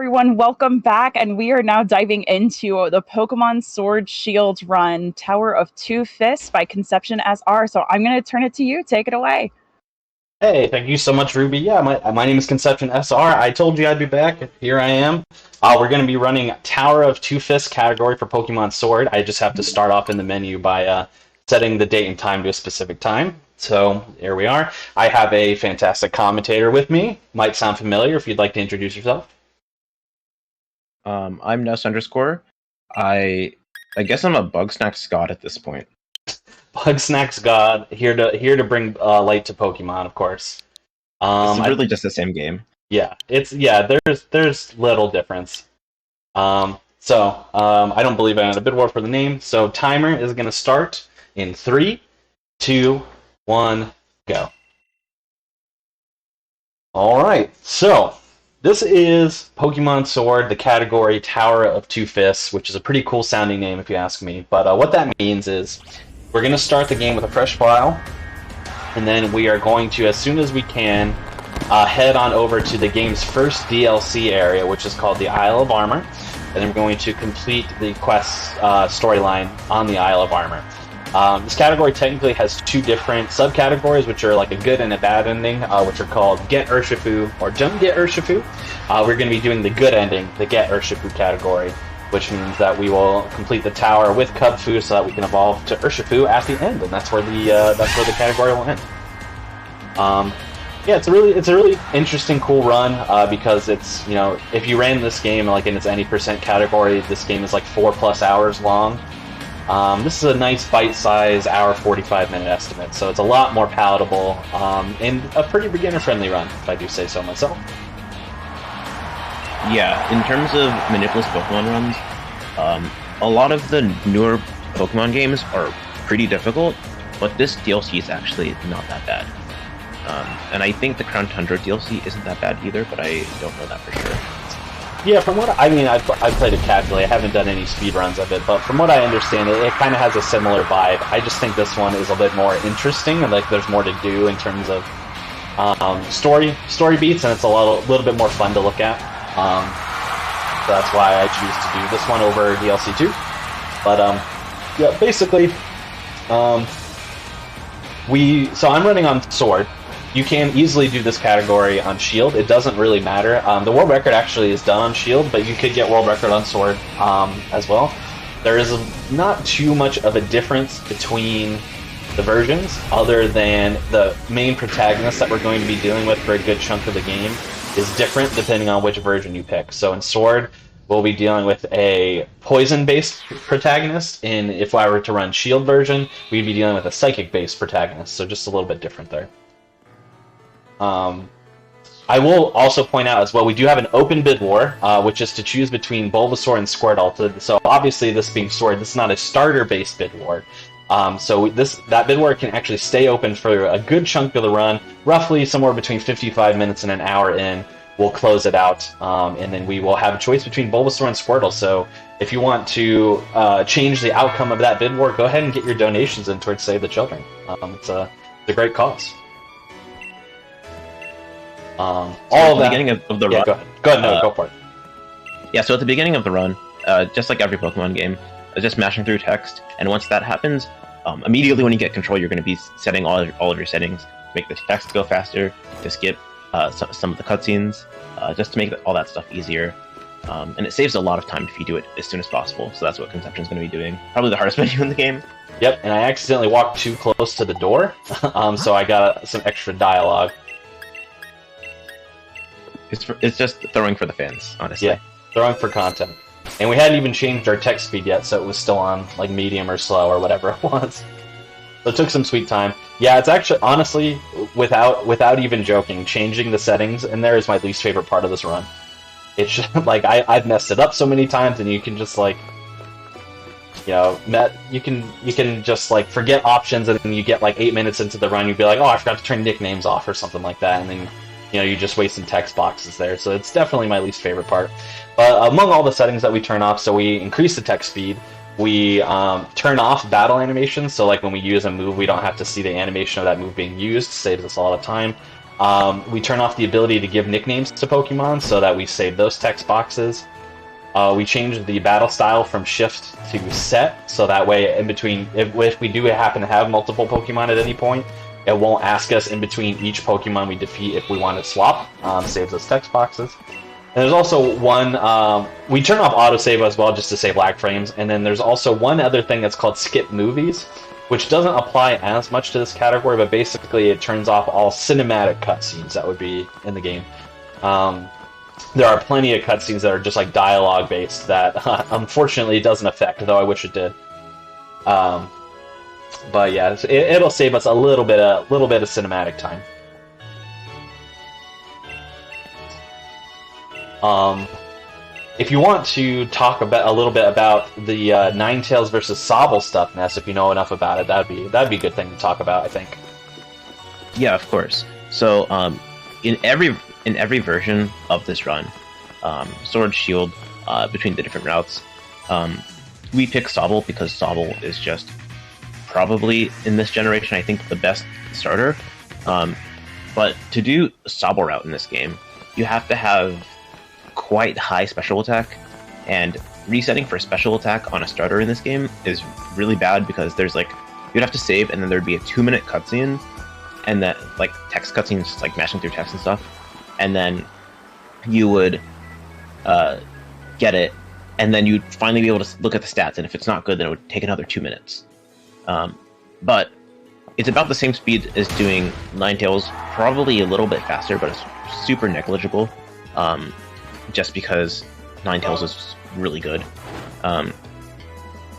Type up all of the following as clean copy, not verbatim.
everyone? Welcome back, and we are now diving into the Pokemon Sword Shield run, Tower of Two Fists by Conception SR. So I'm going to turn it to you. Take it away. Hey, thank you so much, Ruby. Yeah, my name is Conception SR. I told you I'd be back. Here I am. We're going to be running Tower of Two Fists category for Pokemon Sword. I just have to start off in the menu by setting the date and time to a specific time. So here we are. I have a fantastic commentator with me. Might sound familiar if you'd like to introduce yourself. I'm Ness underscore. I guess I'm a Bugsnax god at this point. Bugsnax God, here to bring light to Pokemon, of course. It's really just the same game. Yeah, there's little difference. I don't believe I had a bid war for the name, so timer is gonna start in 3, 2, 1, go. Alright, so this is Pokemon Sword, the category Tower of Two Fists, which is a pretty cool sounding name if you ask me. But what that means is we're going to start the game with a fresh file, and then we are going to, as soon as we can, head on over to the game's first DLC area, which is called the Isle of Armor, and then we're going to complete the quest storyline on the Isle of Armor. This category technically has two different subcategories, which are like a good and a bad ending, which are called Get Urshifu or Don't Get Urshifu. We're going to be doing the good ending, the Get Urshifu category, which means that we will complete the tower with Kubfu so that we can evolve to Urshifu at the end, and that's where the category will end. Yeah, it's a really interesting, cool run because it's, you know, if you ran this game like in its any percent category, this game is like 4+ hours long. This is a nice bite-sized hour 45-minute estimate, so it's a lot more palatable and a pretty beginner-friendly run, if I do say so myself. Yeah, in terms of manipulous Pokemon runs, a lot of the newer Pokemon games are pretty difficult, but this DLC is actually not that bad. And I think the Crown Tundra DLC isn't that bad either, but I don't know that for sure. Yeah, from what I mean, I've played it casually. I haven't done any speedruns of it, but from what I understand, it kind of has a similar vibe. I just think this one is a bit more interesting, and like there's more to do in terms of story beats, and it's a little bit more fun to look at. So that's why I choose to do this one over DLC 2. But yeah, basically, so I'm running on Sword. You can easily do this category on Shield. It doesn't really matter. The world record actually is done on Shield, but you could get world record on Sword as well. There is not too much of a difference between the versions, other than the main protagonist that we're going to be dealing with for a good chunk of the game is different depending on which version you pick. So in Sword, we'll be dealing with a poison-based protagonist, and if I were to run Shield version, we'd be dealing with a psychic-based protagonist, so just a little bit different there. I will also point out as well, we do have an open bid war, which is to choose between Bulbasaur and Squirtle. So obviously, this being Sword, this is not a starter-based bid war. So that bid war can actually stay open for a good chunk of the run, roughly somewhere between 55 minutes and an hour in. We'll close it out, and then we will have a choice between Bulbasaur and Squirtle. So if you want to change the outcome of that bid war, go ahead and get your donations in towards Save the Children. It's a great cause. All at the beginning of the run. Go ahead. Go for it. Yeah, so at the beginning of the run, just like every Pokemon game, just mashing through text, and once that happens, immediately when you get control, you're going to be setting all of your settings to make the text go faster, to skip some of the cutscenes, just to make all that stuff easier. And it saves a lot of time if you do it as soon as possible, so that's what Conception's going to be doing. Probably the hardest menu in the game. Yep, and I accidentally walked too close to the door, so I got some extra dialogue. It's just throwing for the fans, honestly. Yeah, throwing for content. And we hadn't even changed our text speed yet, so it was still on like medium or slow or whatever it was. So it took some sweet time. Yeah, it's actually, honestly, without even joking, changing the settings in there is my least favorite part of this run. It's just, like, I've messed it up so many times, and you can just, like, you know, you can just, like, forget options, and then you get, like, 8 minutes into the run, you'd be like, oh, I forgot to turn nicknames off or something like that, and then, you know, you just waste some text boxes there. So it's definitely my least favorite part. But among all the settings that we turn off, so we increase the text speed, we turn off battle animations, so like when we use a move, we don't have to see the animation of that move being used, saves us a lot of time. We turn off the ability to give nicknames to Pokemon so that we save those text boxes. We changed the battle style from shift to set, so that way in between, if we do happen to have multiple Pokemon at any point, it won't ask us in between each Pokemon we defeat if we want to swap. Saves us text boxes. And there's also one, we turn off autosave as well just to save lag frames, and then there's also one other thing that's called skip movies, which doesn't apply as much to this category, but basically it turns off all cinematic cutscenes that would be in the game. There are plenty of cutscenes that are just like dialogue based that unfortunately it doesn't affect, though I wish it did. But yeah, it'll save us a little bit of cinematic time. If you want to talk about a little bit about the Ninetales versus Sobble stuff, Ness, if you know enough about it, that'd be a good thing to talk about, I think. Yeah, of course. So, in every version of this run, Sword, Shield, between the different routes, we pick Sobble because Sobble is just probably, in this generation, I think the best starter. But to do a Sobble route in this game, you have to have quite high special attack, and resetting for special attack on a starter in this game is really bad because there's like, you'd have to save and then there'd be a 2-minute cutscene, and that like text cutscenes, just like mashing through text and stuff, and then you would get it, and then you'd finally be able to look at the stats, and if it's not good, then it would take another 2 minutes. But it's about the same speed as doing Ninetales, probably a little bit faster, but it's super negligible. Just because Ninetales is really good. And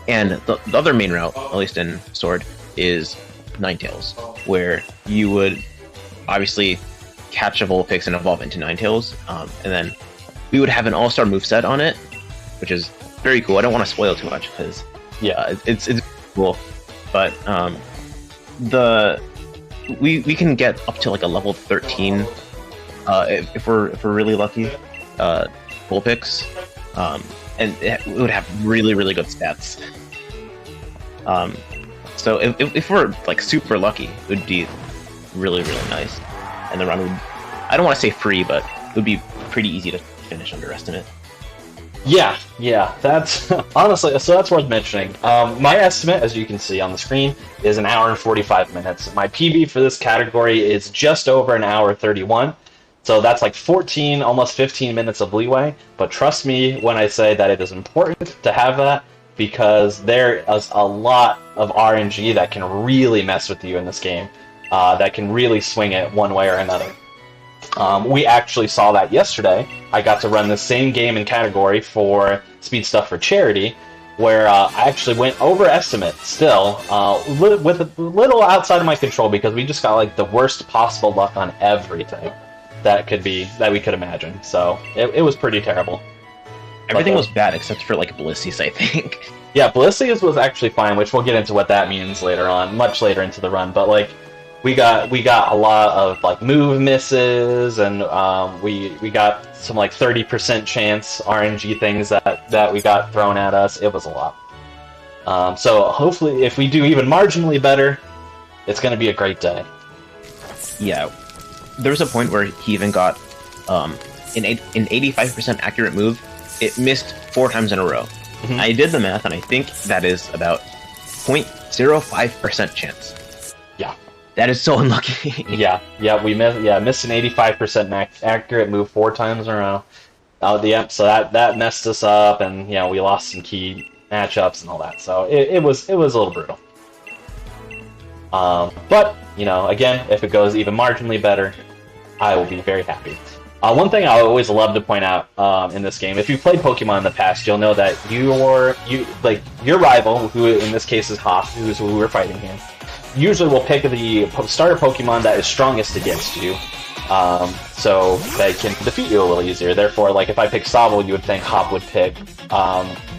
the other main route, at least in Sword, is Ninetales, where you would obviously catch a Vulpix and evolve into Ninetales, and then we would have an all-star moveset on it, which is very cool. I don't want to spoil too much, because it's cool. But we can get up to like a level 13 if we're really lucky. Vulpix, and it would have really good stats. So if we're like super lucky, it would be really nice, and the run would, I don't want to say free, but it would be pretty easy to finish underestimate. Yeah, that's honestly, so that's worth mentioning. My estimate, as you can see on the screen, is 1 hour and 45 minutes. My PB for this category is just over 1 hour 31. So that's like 14, almost 15 minutes of leeway. But trust me when I say that it is important to have that, because there is a lot of RNG that can really mess with you in this game, that can really swing it one way or another. We actually saw that yesterday. I got to run the same game and category for Speed Stuff for Charity, where I actually went over estimate still, with a little outside of my control, because we just got like the worst possible luck on everything that we could imagine. So it was pretty terrible. Everything was bad except for like Blisseys, I think. Yeah, Blisseys was actually fine, which we'll get into what that means later on, much later into the run. But like we got a lot of like move misses, and we got some like 30% chance RNG things that we got thrown at us. It was a lot. So hopefully, if we do even marginally better, it's going to be a great day. Yeah. There was a point where he even got an 85% accurate move. It missed 4 times in a row. Mm-hmm. I did the math, and I think that is about 0.05% chance. Yeah. That is so unlucky. yeah, we missed an 85% accurate move 4 times in a row. So that messed us up, and we lost some key matchups and all that. So it was a little brutal. But again, if it goes even marginally better, I will be very happy. One thing I always love to point out in this game, if you've played Pokemon in the past, you'll know that your rival, who in this case is Hop, who's who we're fighting here, usually will pick the starter Pokemon that is strongest against you, so they can defeat you a little easier. Therefore, like if I pick Sobble, you would think Hop would pick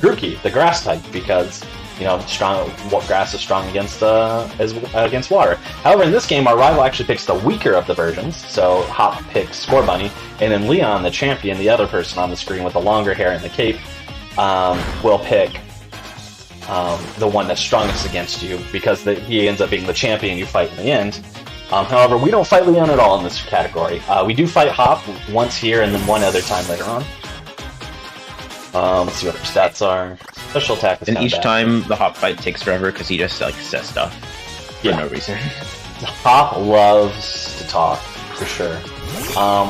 Grookey, the grass type, because grass is strong against water. However, in this game, our rival actually picks the weaker of the versions. So Hop picks Scorbunny, and then Leon, the champion, the other person on the screen with the longer hair and the cape, will pick the one that's strongest against you, because he ends up being the champion you fight in the end. However, we don't fight Leon at all in this category. We do fight Hop once here and then one other time later on. Let's see what our stats are. Special attack is And kinda each bad. time the Hop fight takes forever because he just like says stuff for no reason. Hop loves to talk, for sure.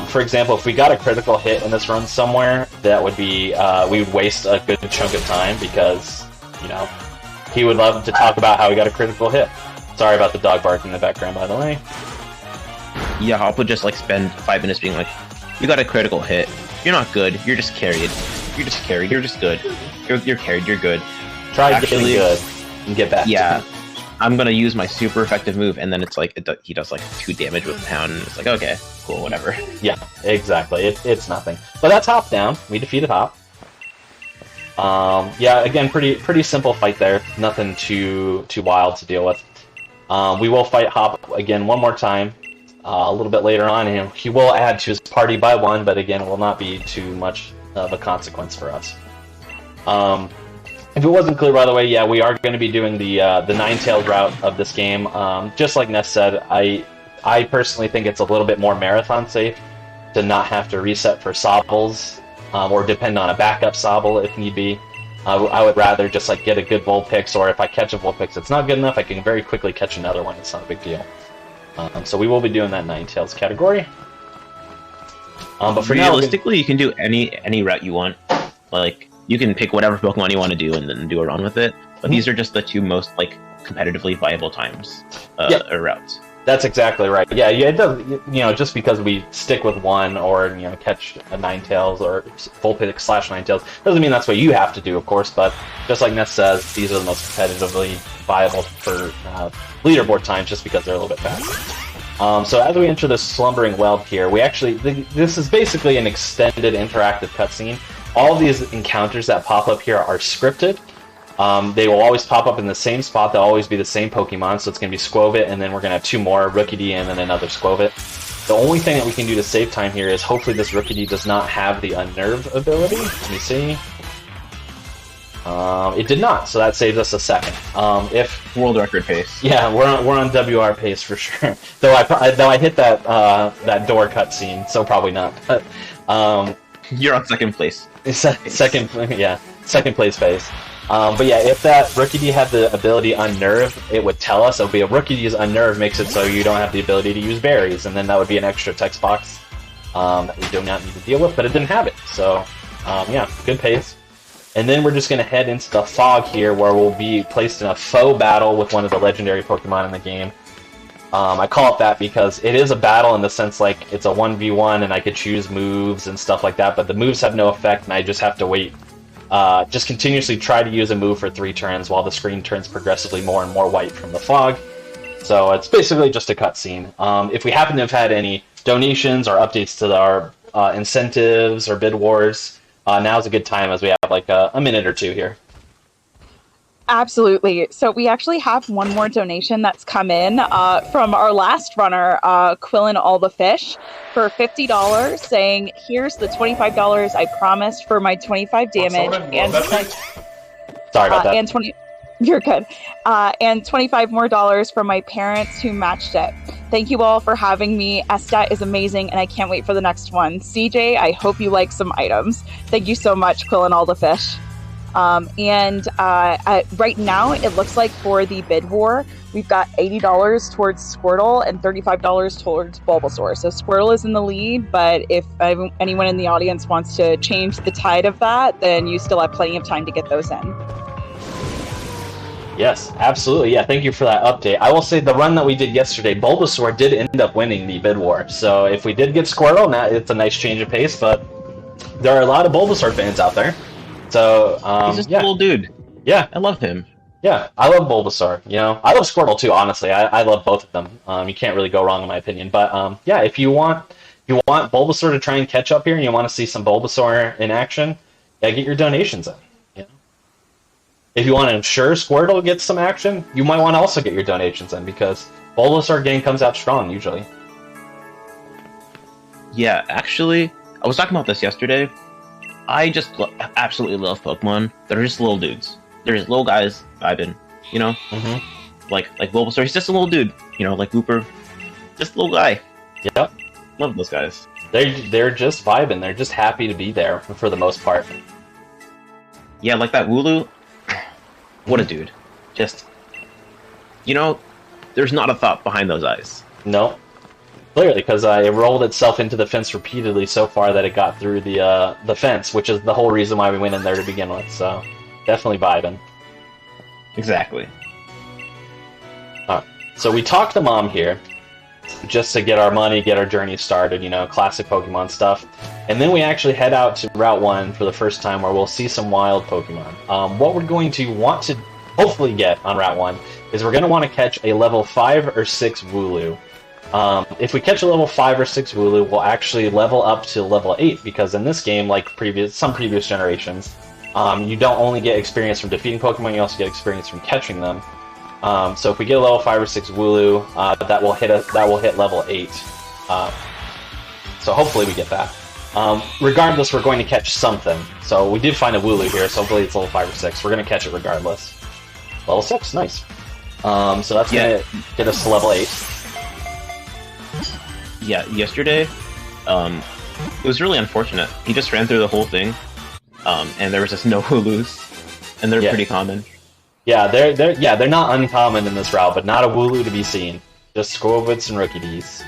For example, if we got a critical hit in this run somewhere, that would be, we would waste a good chunk of time because, you know, he would love to talk about how he got a critical hit. Sorry about the dog barking in the background, by the way. Yeah, Hop would just like spend 5 minutes being like, "You got a critical hit. You're not good. You're just carried. You're just carried. You're just good. You're carried. You're good." Try Actually, getting good and get back. Yeah, I'm gonna use my super effective move, and then it's like he does like 2 damage with Pound, and it's like, okay, cool, whatever. Yeah, exactly. It's nothing. But that's Hop down. We defeated Hop. Yeah, again, pretty simple fight there. Nothing too wild to deal with. We will fight Hop again one more time a little bit later on, and he will add to his party by 1, but again, it will not be too much of a consequence for us. If it wasn't clear, by the way, yeah, we are going to be doing the Ninetales route of this game. Just like Ness said, I personally think it's a little bit more marathon safe to not have to reset for Sobbles or depend on a backup Sobble if need be. I would rather just like get a good Vulpix, or if I catch a Vulpix that's not good enough, I can very quickly catch another one. It's not a big deal. So we will be doing that Ninetales category. But for now, realistically, you can do any route you want. Like, you can pick whatever Pokemon you want to do and then do a run with it. But these are just the 2 most like competitively viable times or routes. That's exactly right. Yeah, it does. You know, just because we stick with one or catch a Ninetales or Vulpix / Ninetales doesn't mean that's what you have to do, of course. But just like Ness says, these are the most competitively viable for leaderboard times, just because they're a little bit faster. So as we enter the Slumbering Weld here, this is basically an extended interactive cutscene. All these encounters that pop up here are scripted. They will always pop up in the same spot. They'll always be the same Pokemon, so it's going to be Squovit, and then we're going to have 2 more, Rookidee and then another Squovit. The only thing that we can do to save time here is hopefully this Rookidee does not have the Unnerve ability. Let me see. It did not, so that saves us a second. If World record pace. Yeah, we're on WR pace for sure. Though I hit that door cutscene, so probably not. But You're on second place. Second place pace. But yeah, if that Rookidee had the ability Unnerve, it would tell us. It would be a Rookidee's Unnerve makes it so you don't have the ability to use berries, and then that would be an extra text box that we do not need to deal with, but it didn't have it. So yeah, good pace. And then we're just going to head into the fog here, where we'll be placed in a faux battle with one of the legendary Pokemon in the game. I call it that because it is a battle in the sense like it's a 1v1 and I could choose moves and stuff like that, but the moves have no effect and I just have to wait. Just continuously try to use a move for 3 turns while the screen turns progressively more and more white from the fog. So it's basically just a cutscene. If we happen to have had any donations or updates to our incentives or bid wars, now's a good time as we have like a minute or 2 here. Absolutely. So we actually have one more donation that's come in from our last runner, Quillin All the Fish, for $50, saying, "Here's the $25 I promised for my 25 damage and Sorry about that. and 20. You're good. And $25 more for my parents who matched it. Thank you all for having me. SDAT is amazing, and I can't wait for the next one. CJ, I hope you like some items. Thank you so much, Quillin All the Fish." Right now, it looks like for the bid war, we've got $80 towards Squirtle and $35 towards Bulbasaur. So Squirtle is in the lead, but if anyone in the audience wants to change the tide of that, then you still have plenty of time to get those in. Yes, absolutely. Yeah, thank you for that update. I will say the run that we did yesterday, Bulbasaur did end up winning the bid war. So if we did get Squirtle, now it's a nice change of pace, but there are a lot of Bulbasaur fans out there. So, he's just a little dude. Yeah. I love him. Yeah, I love Bulbasaur, I love Squirtle too, honestly. I love both of them. You can't really go wrong in my opinion. But yeah, if you want Bulbasaur to try and catch up here and you want to see some Bulbasaur in action, yeah, get your donations in. If you want to ensure Squirtle gets some action, you might want to also get your donations in because Bulbasaur game comes out strong usually. Yeah, actually, I was talking about this yesterday. I just absolutely love Pokemon. They're just little dudes. They're just little guys vibing, Mm-hmm. Like Bulbasaur, he's just a little dude, like Wooper. Just a little guy. Yep. Love those guys. They're just vibing. They're just happy to be there for the most part. Yeah, like that Wooloo. What a dude. Just, there's not a thought behind those eyes. No. Clearly, because it rolled itself into the fence repeatedly so far that it got through the fence, which is the whole reason why we went in there to begin with. So, definitely vibing. Exactly. So we talked to Mom here, just to get our money, get our journey started, classic Pokemon stuff. And then we actually head out to Route 1 for the first time, where we'll see some wild Pokemon. What we're going to want to hopefully get on Route 1 is we're going to want to catch a level 5 or 6 Wooloo. If we catch a level 5 or 6 Wooloo, we'll actually level up to level 8, because in this game, like some previous generations, you don't only get experience from defeating Pokemon, you also get experience from catching them. So if we get a level 5 or 6 Wooloo, that will hit level 8. So hopefully we get that. Regardless, we're going to catch something. So we did find a Wooloo here, so hopefully it's level 5 or 6. We're going to catch it regardless. Level 6, nice. So that's going to get us to level 8. Yeah, yesterday, it was really unfortunate. He just ran through the whole thing, and there was just no Wooloos, and they're pretty common. Yeah, they're not uncommon in this route, but not a Wooloo to be seen. Just Squirvits and Rookies.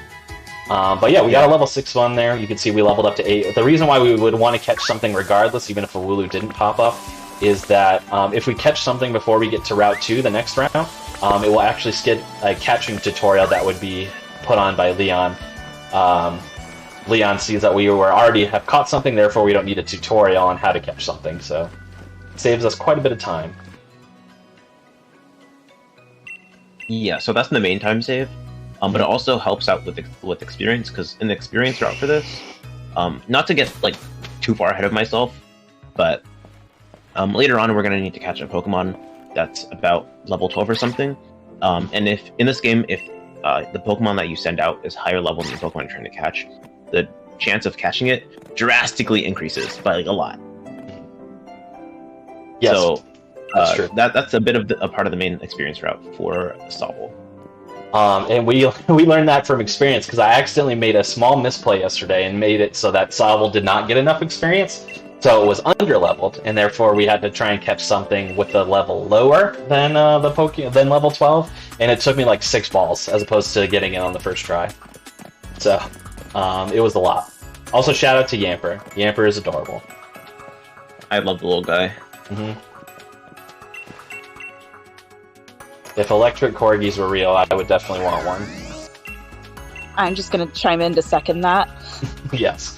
But yeah, we got a level 6 one there. You can see we leveled up to 8. The reason why we would want to catch something regardless, even if a Wooloo didn't pop up, is that if we catch something before we get to Route 2, the next round, it will actually skip a catching tutorial that would be put on by Leon. Leon sees that we already have caught something, therefore we don't need a tutorial on how to catch something, so it saves us quite a bit of time. Yeah, so that's the main time save, but it also helps out with experience, because in the experience route for this, not to get too far ahead of myself, but later on we're going to need to catch a Pokemon that's about level 12 or something, and if in this game, if the Pokemon that you send out is higher level than the Pokemon you're trying to catch, the chance of catching it drastically increases by a lot. Yes, so that's true. That's a bit of a part of the main experience route for Sobble. And we learned that from experience, because I accidentally made a small misplay yesterday and made it so that Sobble did not get enough experience, so it was under-leveled, and therefore we had to try and catch something with a level lower than than level 12, and it took me 6 balls as opposed to getting it on the first try. So it was a lot. Also, shout out to Yamper. Yamper is adorable. I love the little guy. Mm-hmm. If electric corgis were real, I would definitely want one. I'm just going to chime in to second that. Yes.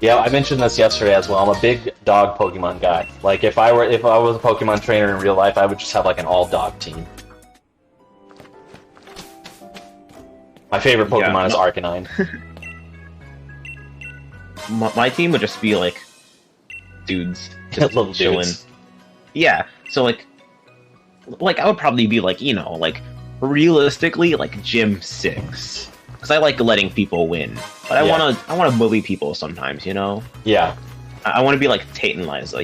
Yeah, I mentioned this yesterday as well. I'm a big dog Pokemon guy. If I was a Pokemon trainer in real life, I would just have an all-dog team. My favorite Pokemon is Arcanine. My team would just be dudes, just little chilling. dudes. Yeah, so I would probably be realistically Gym 6, because I like letting people win, but I wanna bully people sometimes, Yeah. I want to be Tate and Liza,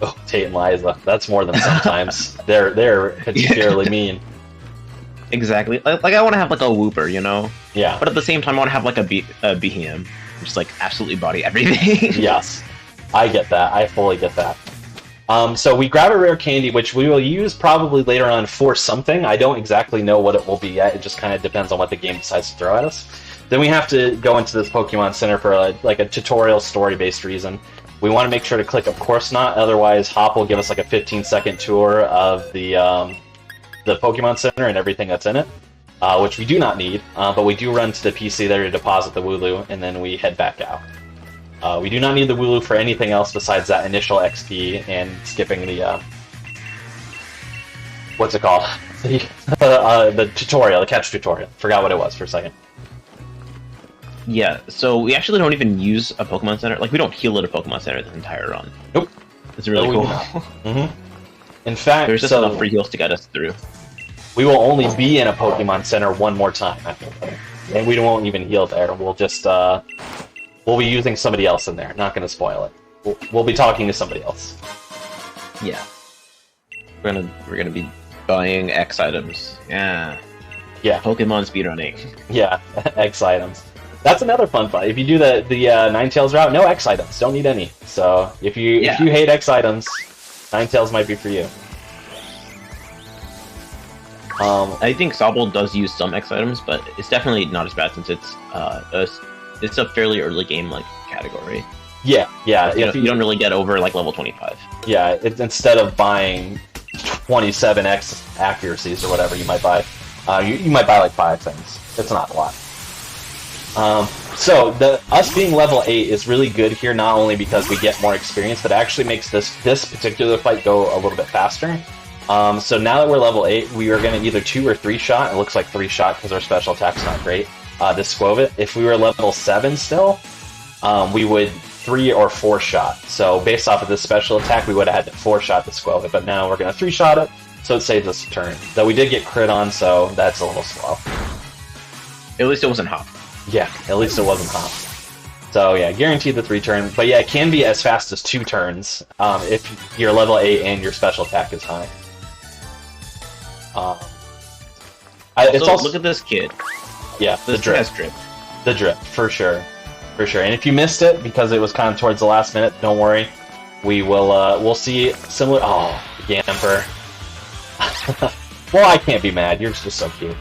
Oh, Tate and Liza. That's more than sometimes. They're particularly mean. Exactly. I want to have a Wooper, Yeah. But at the same time, I want to have a Behem, just absolutely body everything. Yes. I get that. I fully get that. So we grab a rare candy, which we will use probably later on for something. I don't exactly know what it will be yet. It just kind of depends on what the game decides to throw at us. Then we have to go into this Pokemon Center for a tutorial story-based reason. We want to make sure to click Of Course Not, otherwise Hop will give us a 15-second tour of the Pokemon Center and everything that's in it, which we do not need, but we do run to the PC there to deposit the Wooloo, and then we head back out. We do not need the Wooloo for anything else besides that initial XP and skipping the, what's it called? The tutorial, the catch tutorial. Forgot what it was for a second. Yeah, so we actually don't even use a Pokemon Center. We don't heal at a Pokemon Center this entire run. Nope. It's really cool. Mm-hmm. In fact, there's just enough free heals to get us through. We will only be in a Pokemon Center one more time, and we won't even heal there. We'll just, we'll be using somebody else in there. Not going to spoil it. We'll be talking to somebody else. Yeah. We're gonna be buying X items. Yeah. Yeah. Pokemon speedrunning. Yeah, X items. That's another fun fight. If you do the Ninetales route, no X items. Don't need any. So if you hate X items, Ninetales might be for you. I think Sobble does use some X items, but it's definitely not as bad since it's a fairly early game like category. Yeah. You don't really get over like level 25. Yeah, instead of buying 27x accuracies or whatever, you might buy you might buy like 5 things. It's not a lot. So us being level 8 is really good here, not only because we get more experience, but it actually makes this particular fight go a little bit faster. So now that we're level 8, we are going to either 2 or 3 shot. It looks like 3 shot because our special attack's not great. This Squovit. If we were level 7 still, we would 3 or 4 shot. So based off of this special attack, we would have had to 4 shot the Squovit, but now we're going to 3 shot it, so it saves us a turn. Though we did get crit on, so that's a little slow. At least it wasn't hop. Yeah, at least it wasn't hop. So yeah, guaranteed the 3 turn, but yeah, it can be as fast as 2 turns if you're level 8 and your special attack is high. It's also, look at this kid. Yeah, the drip. Has drip. The drip, for sure. For sure. And if you missed it, because it was kind of towards the last minute, don't worry. We will, we'll see similar... Oh, Gamper. Well, I can't be mad. You're just so cute.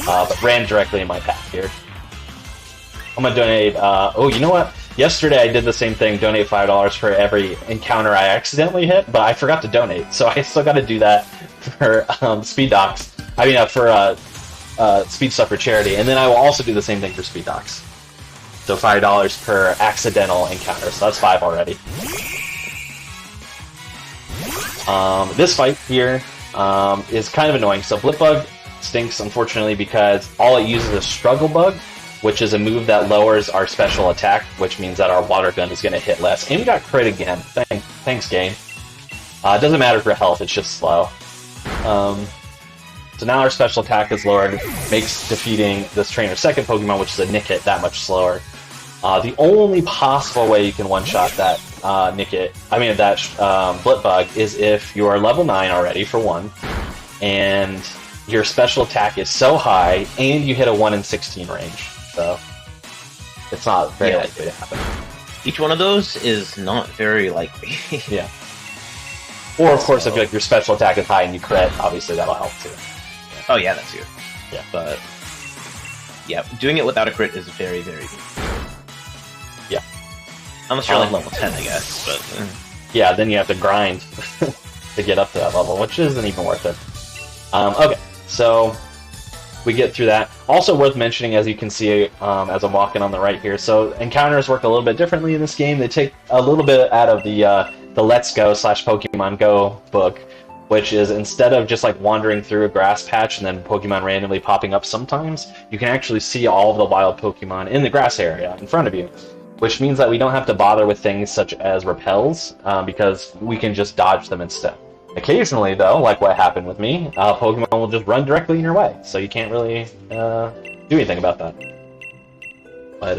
But ran directly in my path here. I'm gonna donate, oh, you know what? Yesterday I did the same thing, donate $5 for every encounter I accidentally hit, but I forgot to donate, so I still gotta do that for SpeedDocs. I mean, for Speed Stuff for Charity, and then I will also do the same thing for SpeedDocs. So $5 per accidental encounter, so that's 5 already. This fight here is kind of annoying. So Blipbug stinks, unfortunately, because all it uses is Struggle Bug, which is a move that lowers our special attack, which means that our water gun is going to hit less. And we got crit again. Thanks, game. It doesn't matter for health, it's just slow. So now our special attack is lowered, makes defeating this trainer's second Pokemon, which is a Nickit, that much slower. The only possible way you can one-shot that Blipbug is if you are level 9 already, for one, and your special attack is so high, and you hit a 1 in 16 range. So it's not very likely to happen. Each one of those is not very likely. Yeah. Or, of course, if like, your special attack is high and you crit, obviously that'll help too. Yeah. Oh, yeah, that's good. Yeah. But, yeah, doing it without a crit is very, very good. Yeah. Unless you're like level 10, I guess. But yeah, then you have to grind to get up to that level, which isn't even worth it. Okay, so we get through that. Also worth mentioning, as you can see as I'm walking on the right here, so encounters work a little bit differently in this game. They take a little bit out of the Let's Go / Pokemon Go book, which is instead of just like wandering through a grass patch and then Pokemon randomly popping up sometimes, you can actually see all of the wild Pokemon in the grass area in front of you, which means that we don't have to bother with things such as repels, because we can just dodge them instead. Occasionally, though, like what happened with me, Pokemon will just run directly in your way, so you can't really do anything about that. But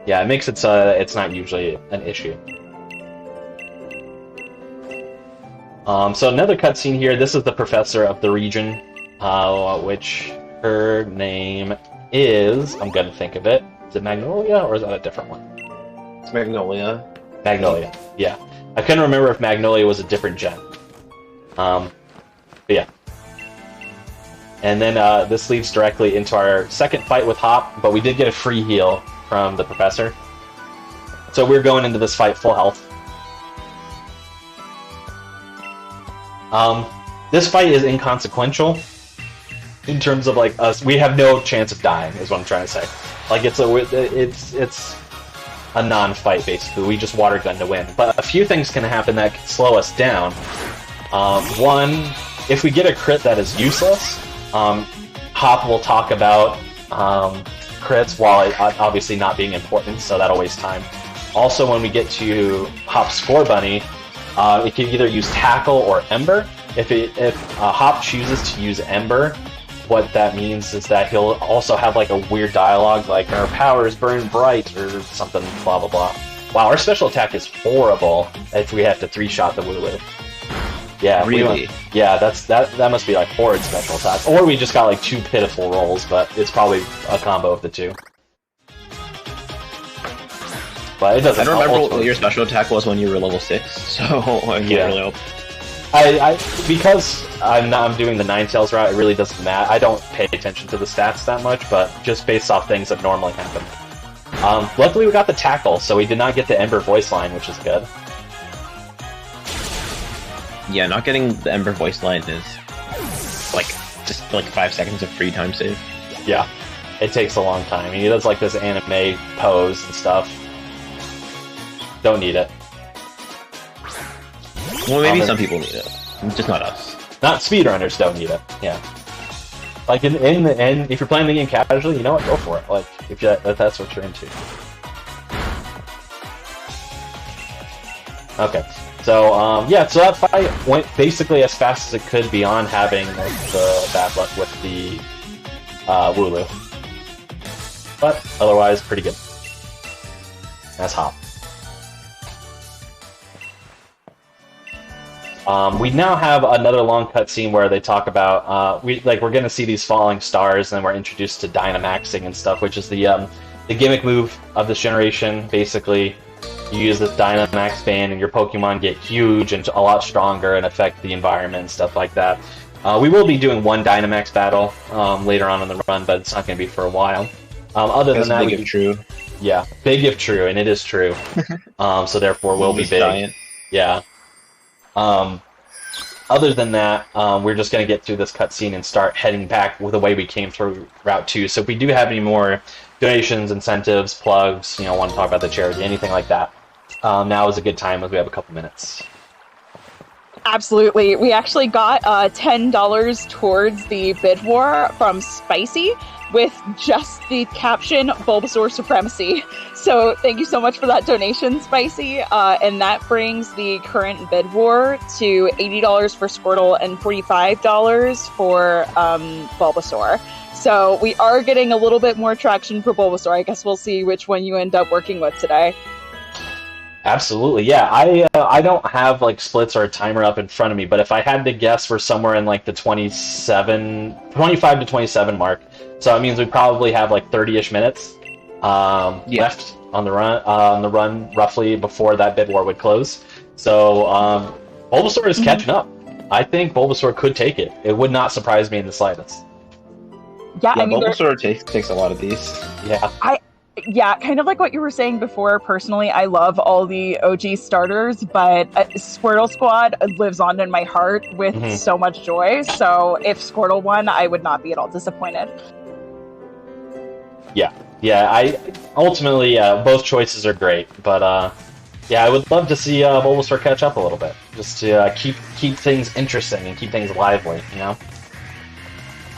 yeah, it makes it so it's not usually an issue. So another cutscene here. This is the professor of the region, which her name is... I'm gonna think of it. Is it Magnolia, or is that a different one? it's Magnolia. Magnolia, yeah. I couldn't remember if Magnolia was a different gen. But yeah. And then this leads directly into our second fight with Hop, but we did get a free heal from the professor. So we're going into this fight full health. This fight is inconsequential in terms of like us. We have no chance of dying, is what I'm trying to say. Like it's a non-fight basically. We just water gun to win. But a few things can happen that can slow us down. One, if we get a crit that is useless, Hop will talk about crits while it obviously not being important, so that'll waste time. Also, when we get to Hop's Score Bunny, it can either use Tackle or Ember. If Hop chooses to use Ember, what that means is that he'll also have like a weird dialogue, like our powers burn bright or something, blah blah blah. Wow, our special attack is horrible if we have to 3-shot the Wooloo. Yeah, Really? that must be like horrid special attacks. Or we just got like 2 pitiful rolls, but it's probably a combo of the 2. But it doesn't. I don't remember what your special attack was when you were level 6, so I can't really help. Because I'm doing the Ninetales route, it really doesn't matter. I don't pay attention to the stats that much, but just based off things that normally happen. Luckily we got the tackle, so we did not get the Ember voice line, which is good. Yeah, not getting the Ember voice line is like just like 5 seconds of free time save. Yeah, it takes a long time. He does like this anime pose and stuff. Don't need it. Well, maybe some people need it, just not us. Not speedrunners don't need it. Yeah. Like in the end, if you're playing the game casually, you know what? Go for it. Like if that's what you're into. Okay. So yeah, so that fight went basically as fast as it could beyond having like, the bad luck with the Wooloo. But otherwise, pretty good. That's hot. We now have another long cutscene where they talk about we're going to see these falling stars, and then we're introduced to Dynamaxing and stuff, which is the gimmick move of this generation. Basically, you use this Dynamax band, and your Pokemon get huge and a lot stronger and affect the environment and stuff like that. We will be doing one Dynamax battle later on in the run, but it's not going to be for a while. Other than that, big if true. Yeah, big if true, and it is true. So therefore, will be big. Giant. Yeah. Other than that, we're just going to get through this cutscene and start heading back with the way we came through Route 2. So if we do have any more donations, incentives, plugs, want to talk about the charity, anything like that, now is a good time as we have a couple minutes. Absolutely. We actually got $10 towards the bid war from Spicy with just the caption Bulbasaur Supremacy. So thank you so much for that donation, Spicy. And that brings the current bid war to $80 for Squirtle and $45 for Bulbasaur. So we are getting a little bit more traction for Bulbasaur. I guess we'll see which one you end up working with today. Absolutely, yeah. I don't have like splits or a timer up in front of me, but if I had to guess, we're somewhere in like the 25 to 27 mark. So it means we probably have like 30-ish minutes left on the run, roughly before that bid war would close. So Bulbasaur is catching up. I think Bulbasaur could take it. It would not surprise me in the slightest. Yeah, I mean, Bulbasaur takes a lot of these. Yeah, kind of like what you were saying before, personally, I love all the OG starters, but Squirtle Squad lives on in my heart with so much joy, so if Squirtle won, I would not be at all disappointed. Yeah, I ultimately, both choices are great, but yeah, I would love to see Bulbasaur catch up a little bit, just to keep things interesting and keep things lively,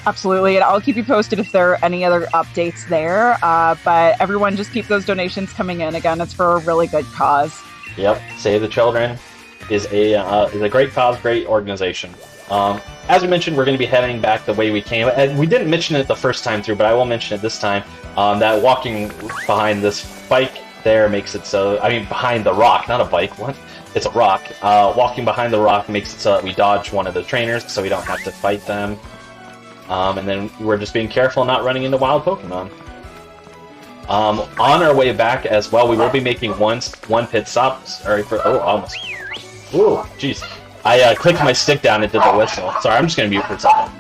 Absolutely, and I'll keep you posted if there are any other updates there. But everyone, just keep those donations coming in. Again, it's for a really good cause. Yep, Save the Children is a great cause, great organization. As we mentioned, we're going to be heading back the way we came. And we didn't mention it the first time through, but I will mention it this time. That walking behind this bike there makes it so... I mean, behind the rock, not a bike. What? It's a rock. Walking behind the rock makes it so that we dodge one of the trainers, so we don't have to fight them. And then we're just being careful not running into wild Pokemon. On our way back as well, we will be making one pit stop. Sorry for... Oh, almost. Ooh, jeez. I clicked my stick down and did the whistle. Sorry, I'm just going to mute for a second.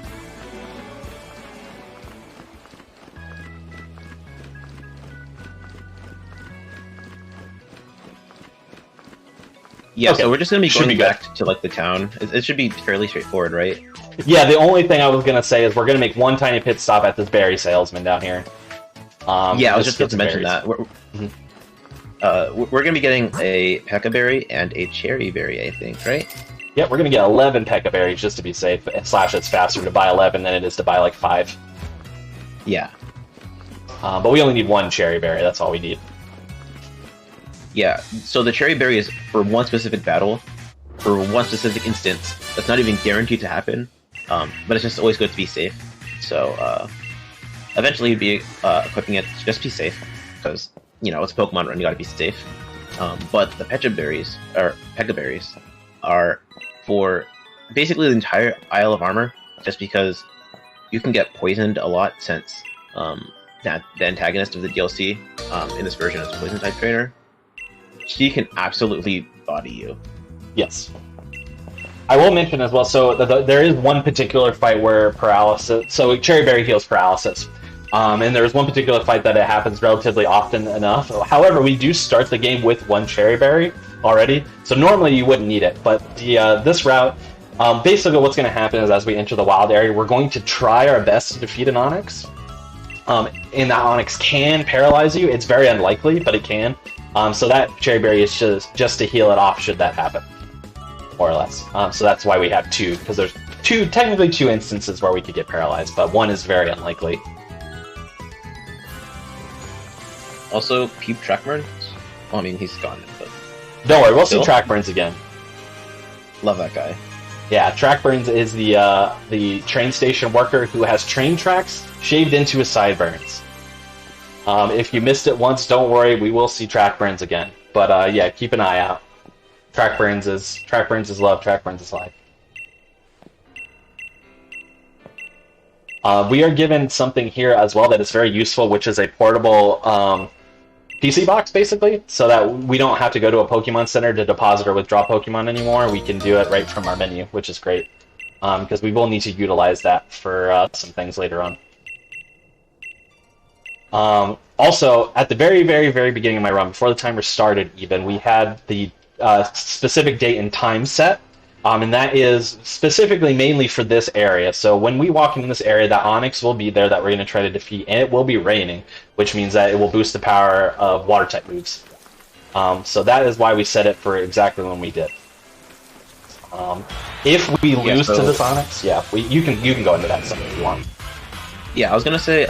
Yeah, okay. So we're just going to be going back to like the town. It should be fairly straightforward, right? Yeah, the only thing I was going to say is we're going to make one tiny pit stop at this berry salesman down here. Yeah, I was just going to mention that. We're going to be getting a Pekka Berry and a Cherry Berry, I think, right? Yeah, we're going to get 11 Pekka Berries just to be safe. / it's faster to buy 11 than it is to buy like 5. Yeah. But we only need one Cherry Berry, that's all we need. Yeah, so the Cherry Berry is for one specific battle, for one specific instance. That's not even guaranteed to happen, but it's just always good to be safe. So, eventually you'd be equipping it to just be safe, because, it's a Pokemon run, you gotta be safe. But the Pekka Berries are for basically the entire Isle of Armor, just because you can get poisoned a lot since that the antagonist of the DLC in this version is a poison type trainer. She can absolutely body you. Yes. I will mention as well, so there is one particular fight where paralysis, so Cherry Berry heals paralysis. And there's one particular fight that it happens relatively often enough. However, we do start the game with one Cherry Berry already, so normally you wouldn't need it. But this route, basically what's going to happen is as we enter the wild area, we're going to try our best to defeat an Onyx. And that Onyx can paralyze you. It's very unlikely, but it can. So that Cherry Berry is just to heal it off should that happen, more or less. So that's why we have two, because there's technically two instances where we could get paralyzed, but one is very unlikely. Also, keep track burns. Well, I mean, he's gone, but don't worry, we'll see track burns again. Love that guy. Yeah, track burns is the train station worker who has train tracks shaved into his sideburns. If you missed it once, don't worry, we will see track burns again. But yeah, keep an eye out. Track burns is love. Track burns is life. We are given something here as well that is very useful, which is a portable PC box, basically, so that we don't have to go to a Pokemon Center to deposit or withdraw Pokemon anymore. We can do it right from our menu, which is great, because we will need to utilize that for some things later on. Also, at the very, very, very beginning of my run, before the timer started even, we had the specific date and time set, and that is specifically mainly for this area. So when we walk into this area, that Onyx will be there that we're going to try to defeat, and it will be raining, which means that it will boost the power of water-type moves. So that is why we set it for exactly when we did. If we lose to this Onyx, yeah, you can go into that some if you want. Yeah, I was gonna say,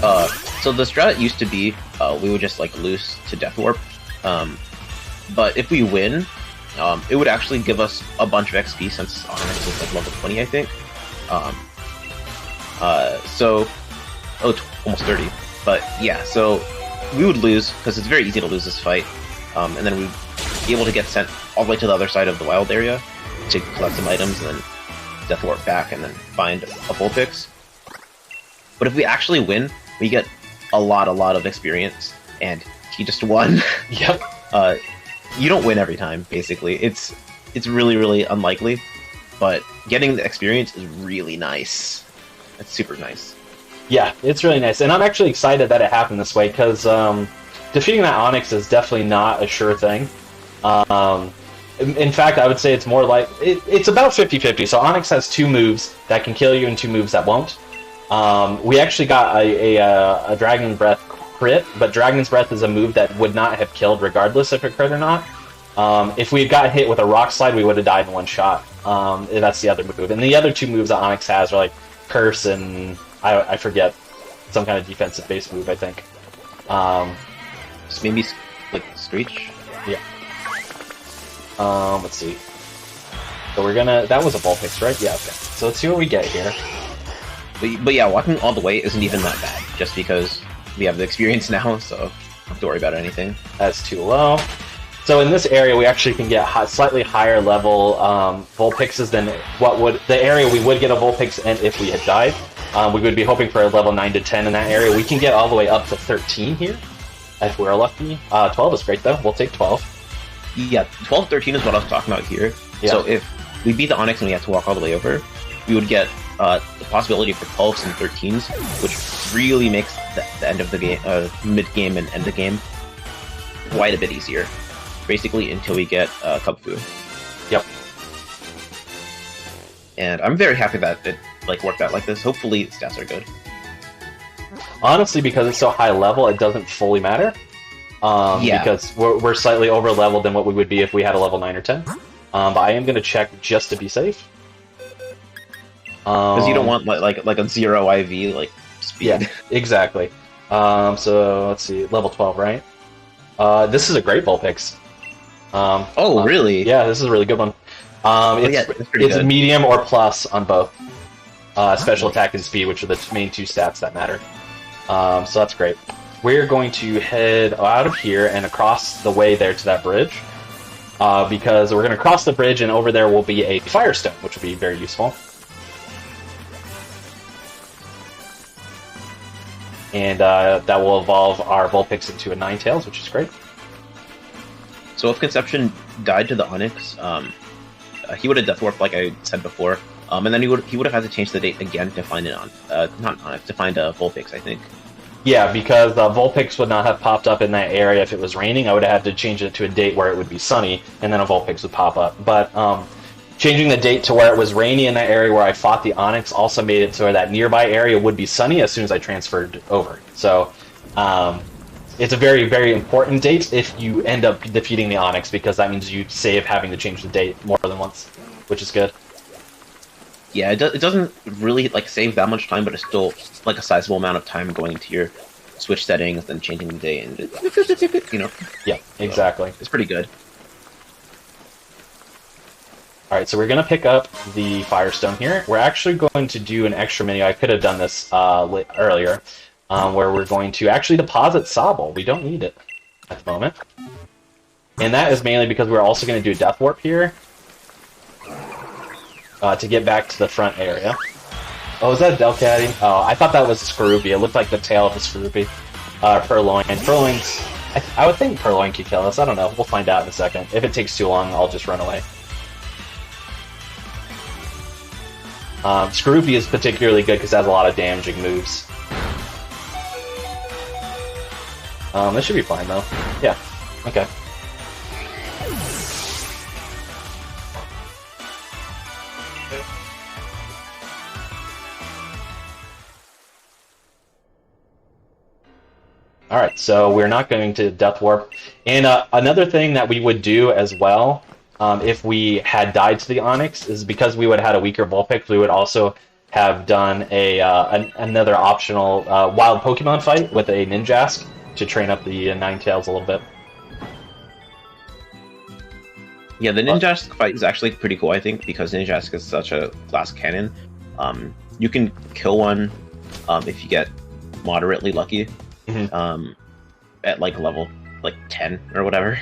so the strat used to be, we would just like lose to Death Warp, but if we win, it would actually give us a bunch of XP since Onyx is like level 20, I think. Almost 30. But yeah, so we would lose because it's very easy to lose this fight, and then we'd be able to get sent all the way to the other side of the wild area to collect some items, and then Death Warp back, and then find a Vulpix. But if we actually win, we get a lot of experience, and he just won. Yep. You don't win every time, basically. It's really, really unlikely, but getting the experience is really nice. It's super nice. Yeah, it's really nice, and I'm actually excited that it happened this way, because defeating that Onyx is definitely not a sure thing. In fact, I would say it's more like... It's about 50-50, so Onyx has two moves that can kill you and two moves that won't. We actually got a Dragon Breath crit, but Dragon's Breath is a move that would not have killed regardless if it crit or not. If we had got hit with a Rock Slide, we would have died in one shot. That's the other move. And the other two moves that Onyx has are like Curse and I forget, some kind of defensive-based move, I think. Just maybe like Screech? Yeah. Let's see. So we're gonna... That was a Vulpix, right? Yeah, okay. So let's see what we get here. But yeah, walking all the way isn't even that bad, just because we have the experience now, so don't have to worry about anything. That's too low. So in this area, we actually can get slightly higher level Vulpixes than the area we would get a Vulpix in if we had died. We would be hoping for a level 9 to 10 in that area. We can get all the way up to 13 here, if we're lucky. 12 is great, though. We'll take 12. Yeah, 12, 13 is what I was talking about here. Yeah. So if we beat the Onyx and we have to walk all the way over, we would get the possibility for 12s and 13s, which really makes the end of the game, mid-game and end of game, quite a bit easier. Basically, until we get Kubfu. Yep. And I'm very happy that it worked out like this. Hopefully, the stats are good. Honestly, because it's so high level, it doesn't fully matter. Yeah. Because we're slightly over leveled than what we would be if we had a level 9 or 10. But I am going to check just to be safe. Because you don't want like a 0 IV speed. Yeah, exactly. So let's see, level 12, right? This is a great Vulpix. Really? Yeah, this is a really good one. It's good. Medium or plus on both. Special attack and speed, which are the main two stats that matter. So that's great. We're going to head out of here and across the way there to that bridge. because we're going to cross the bridge, and over there will be a Firestone, which will be very useful. And that will evolve our Vulpix into a Ninetales, which is great. So if Conception died to the Onyx, he would have Death Warped, like I said before, and then he would have had to change the date again to find not Onyx, to find a Vulpix, I think. Yeah, because Vulpix would not have popped up in that area if it was raining. I would have had to change it to a date where it would be sunny, and then a Vulpix would pop up. But changing the date to where it was rainy in that area where I fought the Onyx also made it so that nearby area would be sunny as soon as I transferred over. So it's a very, very important date if you end up defeating the Onyx, because that means you save having to change the date more than once, which is good. Yeah, it doesn't really like save that much time, but it's still like a sizable amount of time going to your Switch settings, then changing the date, and you know. Yeah, exactly. So it's pretty good. All right, so we're going to pick up the Firestone here. We're actually going to do an extra menu. I could have done this earlier, where we're going to actually deposit Sobble. We don't need it at the moment. And that is mainly because we're also going to do a Death Warp here to get back to the front area. Oh, is that Delcatty? Oh, I thought that was a Skorupi. It looked like the tail of a Skorupi. Purloin. Purloin's... I would think Purloin could kill us. I don't know. We'll find out in a second. If it takes too long, I'll just run away. Skorupi is particularly good because it has a lot of damaging moves. This should be fine, though. Yeah. Okay. Alright, so we're not going to Death Warp. And another thing that we would do as well, if we had died to the Onyx, is because we would have had a weaker Vulpix, we would also have done another optional wild Pokemon fight with a Ninjask to train up the Ninetales a little bit. Yeah, the Ninjask fight is actually pretty cool, I think, because Ninjask is such a glass cannon. You can kill one if you get moderately lucky. Mm-hmm. At like level 10 or whatever.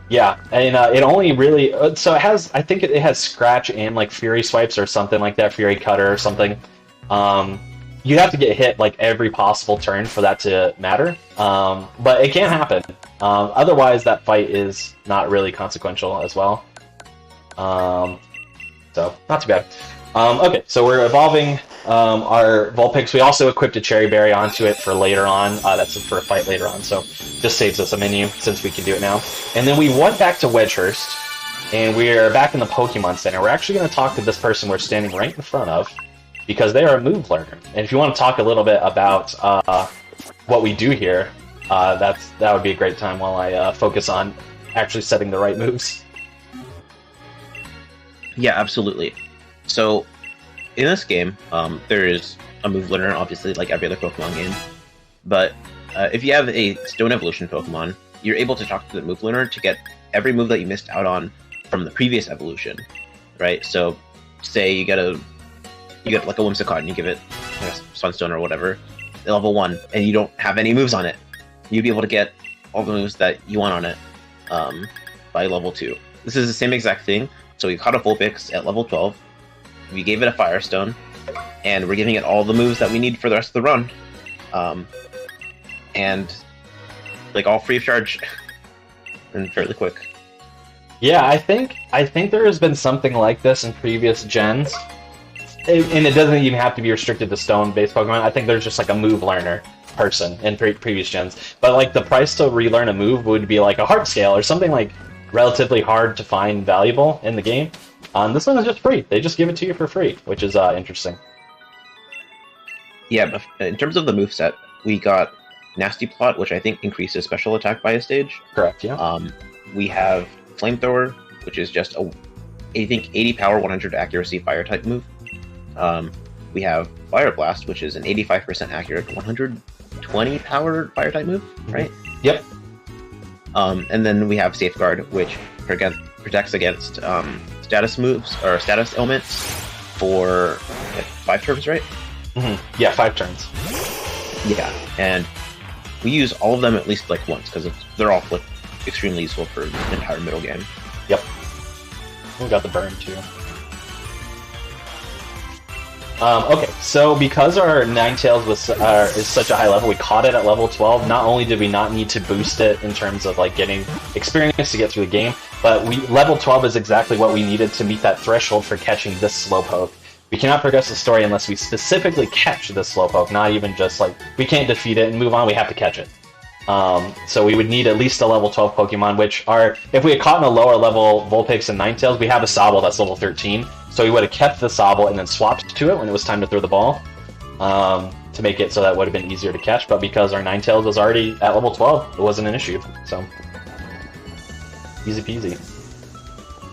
Yeah, and it only really so it has, I think it has Scratch and like Fury Swipes or something like that, Fury Cutter or something. You have to get hit like every possible turn for that to matter, but it can happen. Otherwise, that fight is not really consequential as well. So not too bad. Okay, so we're evolving our Vulpix. We also equipped a Cherry Berry onto it for later on. That's for a fight later on, so just saves us a menu since we can do it now. And then we went back to Wedgehurst, and we're back in the Pokemon Center. We're actually going to talk to this person we're standing right in front of, because they are a move learner. And if you want to talk a little bit about what we do here, that would be a great time while I focus on actually setting the right moves. Yeah, absolutely. So, in this game, there is a move learner, obviously, like every other Pokemon game. But if you have a Stone Evolution Pokemon, you're able to talk to the move learner to get every move that you missed out on from the previous evolution, right? So, say you get like a Whimsicott and you give it a Sunstone or whatever, at level 1, and you don't have any moves on it. You'd be able to get all the moves that you want on it by level 2. This is the same exact thing. So we caught a Vulpix at level 12. We gave it a Firestone, and we're giving it all the moves that we need for the rest of the run, and like all free of charge and fairly quick. Yeah, I think there has been something like this in previous gens, and it doesn't even have to be restricted to stone-based Pokemon. I think there's just like a move learner person in previous gens, but like the price to relearn a move would be like a heart scale or something like relatively hard to find valuable in the game. This one is just free. They just give it to you for free, which is interesting. Yeah, but in terms of the moveset, we got Nasty Plot, which I think increases special attack by a stage. Correct, yeah. We have Flamethrower, which is just I think 80 power, 100 accuracy fire-type move. We have Fire Blast, which is an 85% accurate, 120 power fire-type move, right? Yep. And then we have Safeguard, which protects against status moves or status ailments for 5 turns, right? Yeah, 5 turns. Yeah, and we use all of them at least like once because they're all extremely useful for the entire middle game. Yep. We got the burn too. Okay, so because our Ninetales is such a high level, we caught it at level 12. Not only did we not need to boost it in terms of like getting experience to get through the game, but level 12 is exactly what we needed to meet that threshold for catching this Slowpoke. We cannot progress the story unless we specifically catch this Slowpoke, not even just like, we can't defeat it and move on, we have to catch it. So we would need at least a level 12 Pokemon, which are, if we had caught in a lower level Vulpix and Ninetales, we have a Sobble that's level 13. So we would have kept the Sobble and then swapped to it when it was time to throw the ball, to make it so that would have been easier to catch. But because our Ninetales was already at level 12, it wasn't an issue. So easy peasy.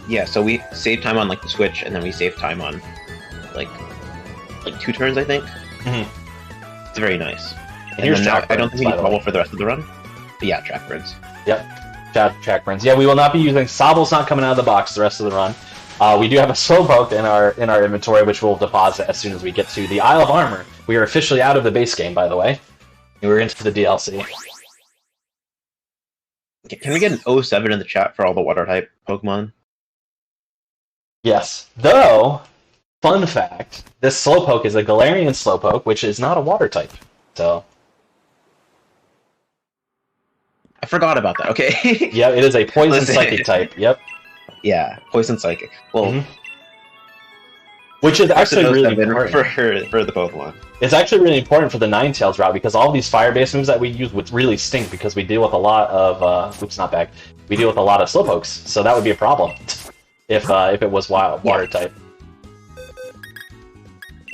Yeah, so we save time on like the Switch, and then we save time on like 2 turns, I think. Mm-hmm. It's very nice. And here's now, I don't Track think we need Burns, Bubble for the rest of the run. But yeah, Track Burns. Yep, Track Burns. Yeah, we will not be using Sobble's not coming out of the box the rest of the run. We do have a Slowpoke in our inventory, which we'll deposit as soon as we get to the Isle of Armor. We are officially out of the base game, by the way. We're into the DLC. Can we get an 07 in the chat for all the Water-type Pokemon? Yes. Though, fun fact, this Slowpoke is a Galarian Slowpoke, which is not a Water type. So... I forgot about that, okay. yeah, it is a Poison Psychic type, yep. Yeah, Poison Psychic. Well, which is actually really important for the Pokemon. It's actually really important for the Ninetales route because all of these fire-based moves that we use would really stink because we deal with a lot of oops, not back. We deal with a lot of Slowpokes, so that would be a problem if it was water type.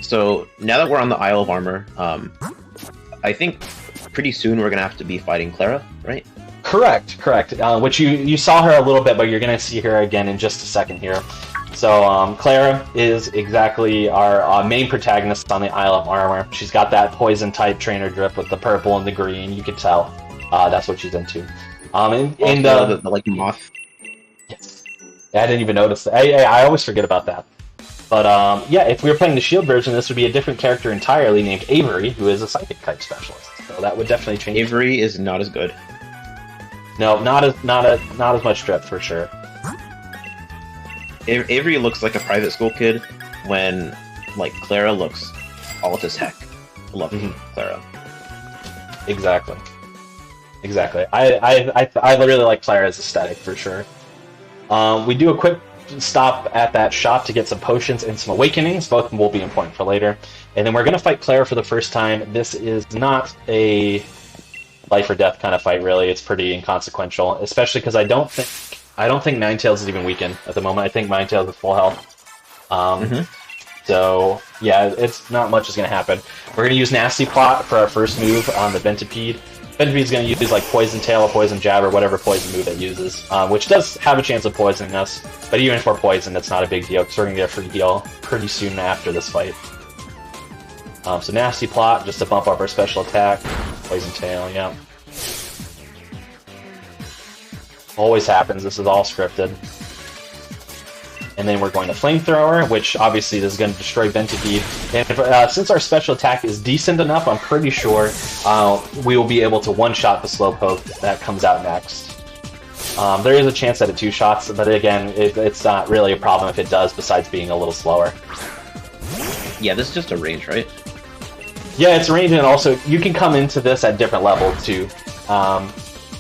So now that we're on the Isle of Armor, I think pretty soon we're gonna have to be fighting Clara, right? Correct. Which you saw her a little bit, but you're gonna see her again in just a second here. So Clara is exactly our main protagonist on the Isle of Armor. She's got that poison type trainer drip with the purple and the green. You can tell that's what she's into. The like moth. Yes. Yeah, I didn't even notice that. I always forget about that. But yeah, if we were playing the Shield version, this would be a different character entirely named Avery, who is a psychic type specialist. So that would definitely change. Avery is not as good. No, not as much drip for sure. Avery looks like a private school kid when like Clara looks alt as heck. Love Clara. Exactly. I really like Clara's aesthetic for sure. We do a quick stop at that shop to get some potions and some awakenings. Both will be important for later. And then we're going to fight Clara for the first time. This is not a life or death kind of fight, really. It's pretty inconsequential, especially because I don't think Ninetales is even weakened at the moment. I think Ninetales is full health. So yeah, it's not much is going to happen. We're going to use Nasty Plot for our first move on the Ventipede. Ventipede's going to use like Poison Tail or Poison Jab or whatever poison move it uses, which does have a chance of poisoning us. But even if we're poisoned, it's not a big deal because we're going to get a free heal pretty soon after this fight. So Nasty Plot just to bump up our special attack. Poison Tail, yeah. Always happens. This is all scripted. And then we're going to Flamethrower, which obviously is going to destroy Ventipede. And since our special attack is decent enough, I'm pretty sure we will be able to one-shot the Slowpoke that comes out next. There is a chance that it two-shots, but again, it's not really a problem if it does, besides being a little slower. Yeah, this is just a range, right? Yeah, it's range, and also you can come into this at different levels too.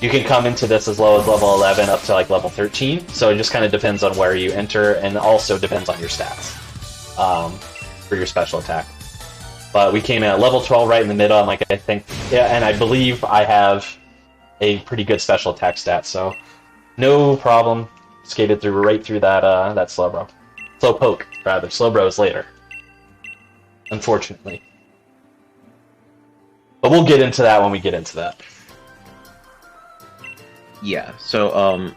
You can come into this as low as level 11 up to like level 13, so it just kind of depends on where you enter, and also depends on your stats for your special attack. But we came in at level 12 right in the middle, and like I think, yeah, and I believe I have a pretty good special attack stat, so no problem. Skated right through that Slowpoke rather. Slowbro is later, unfortunately. But we'll get into that when we get into that. Yeah, so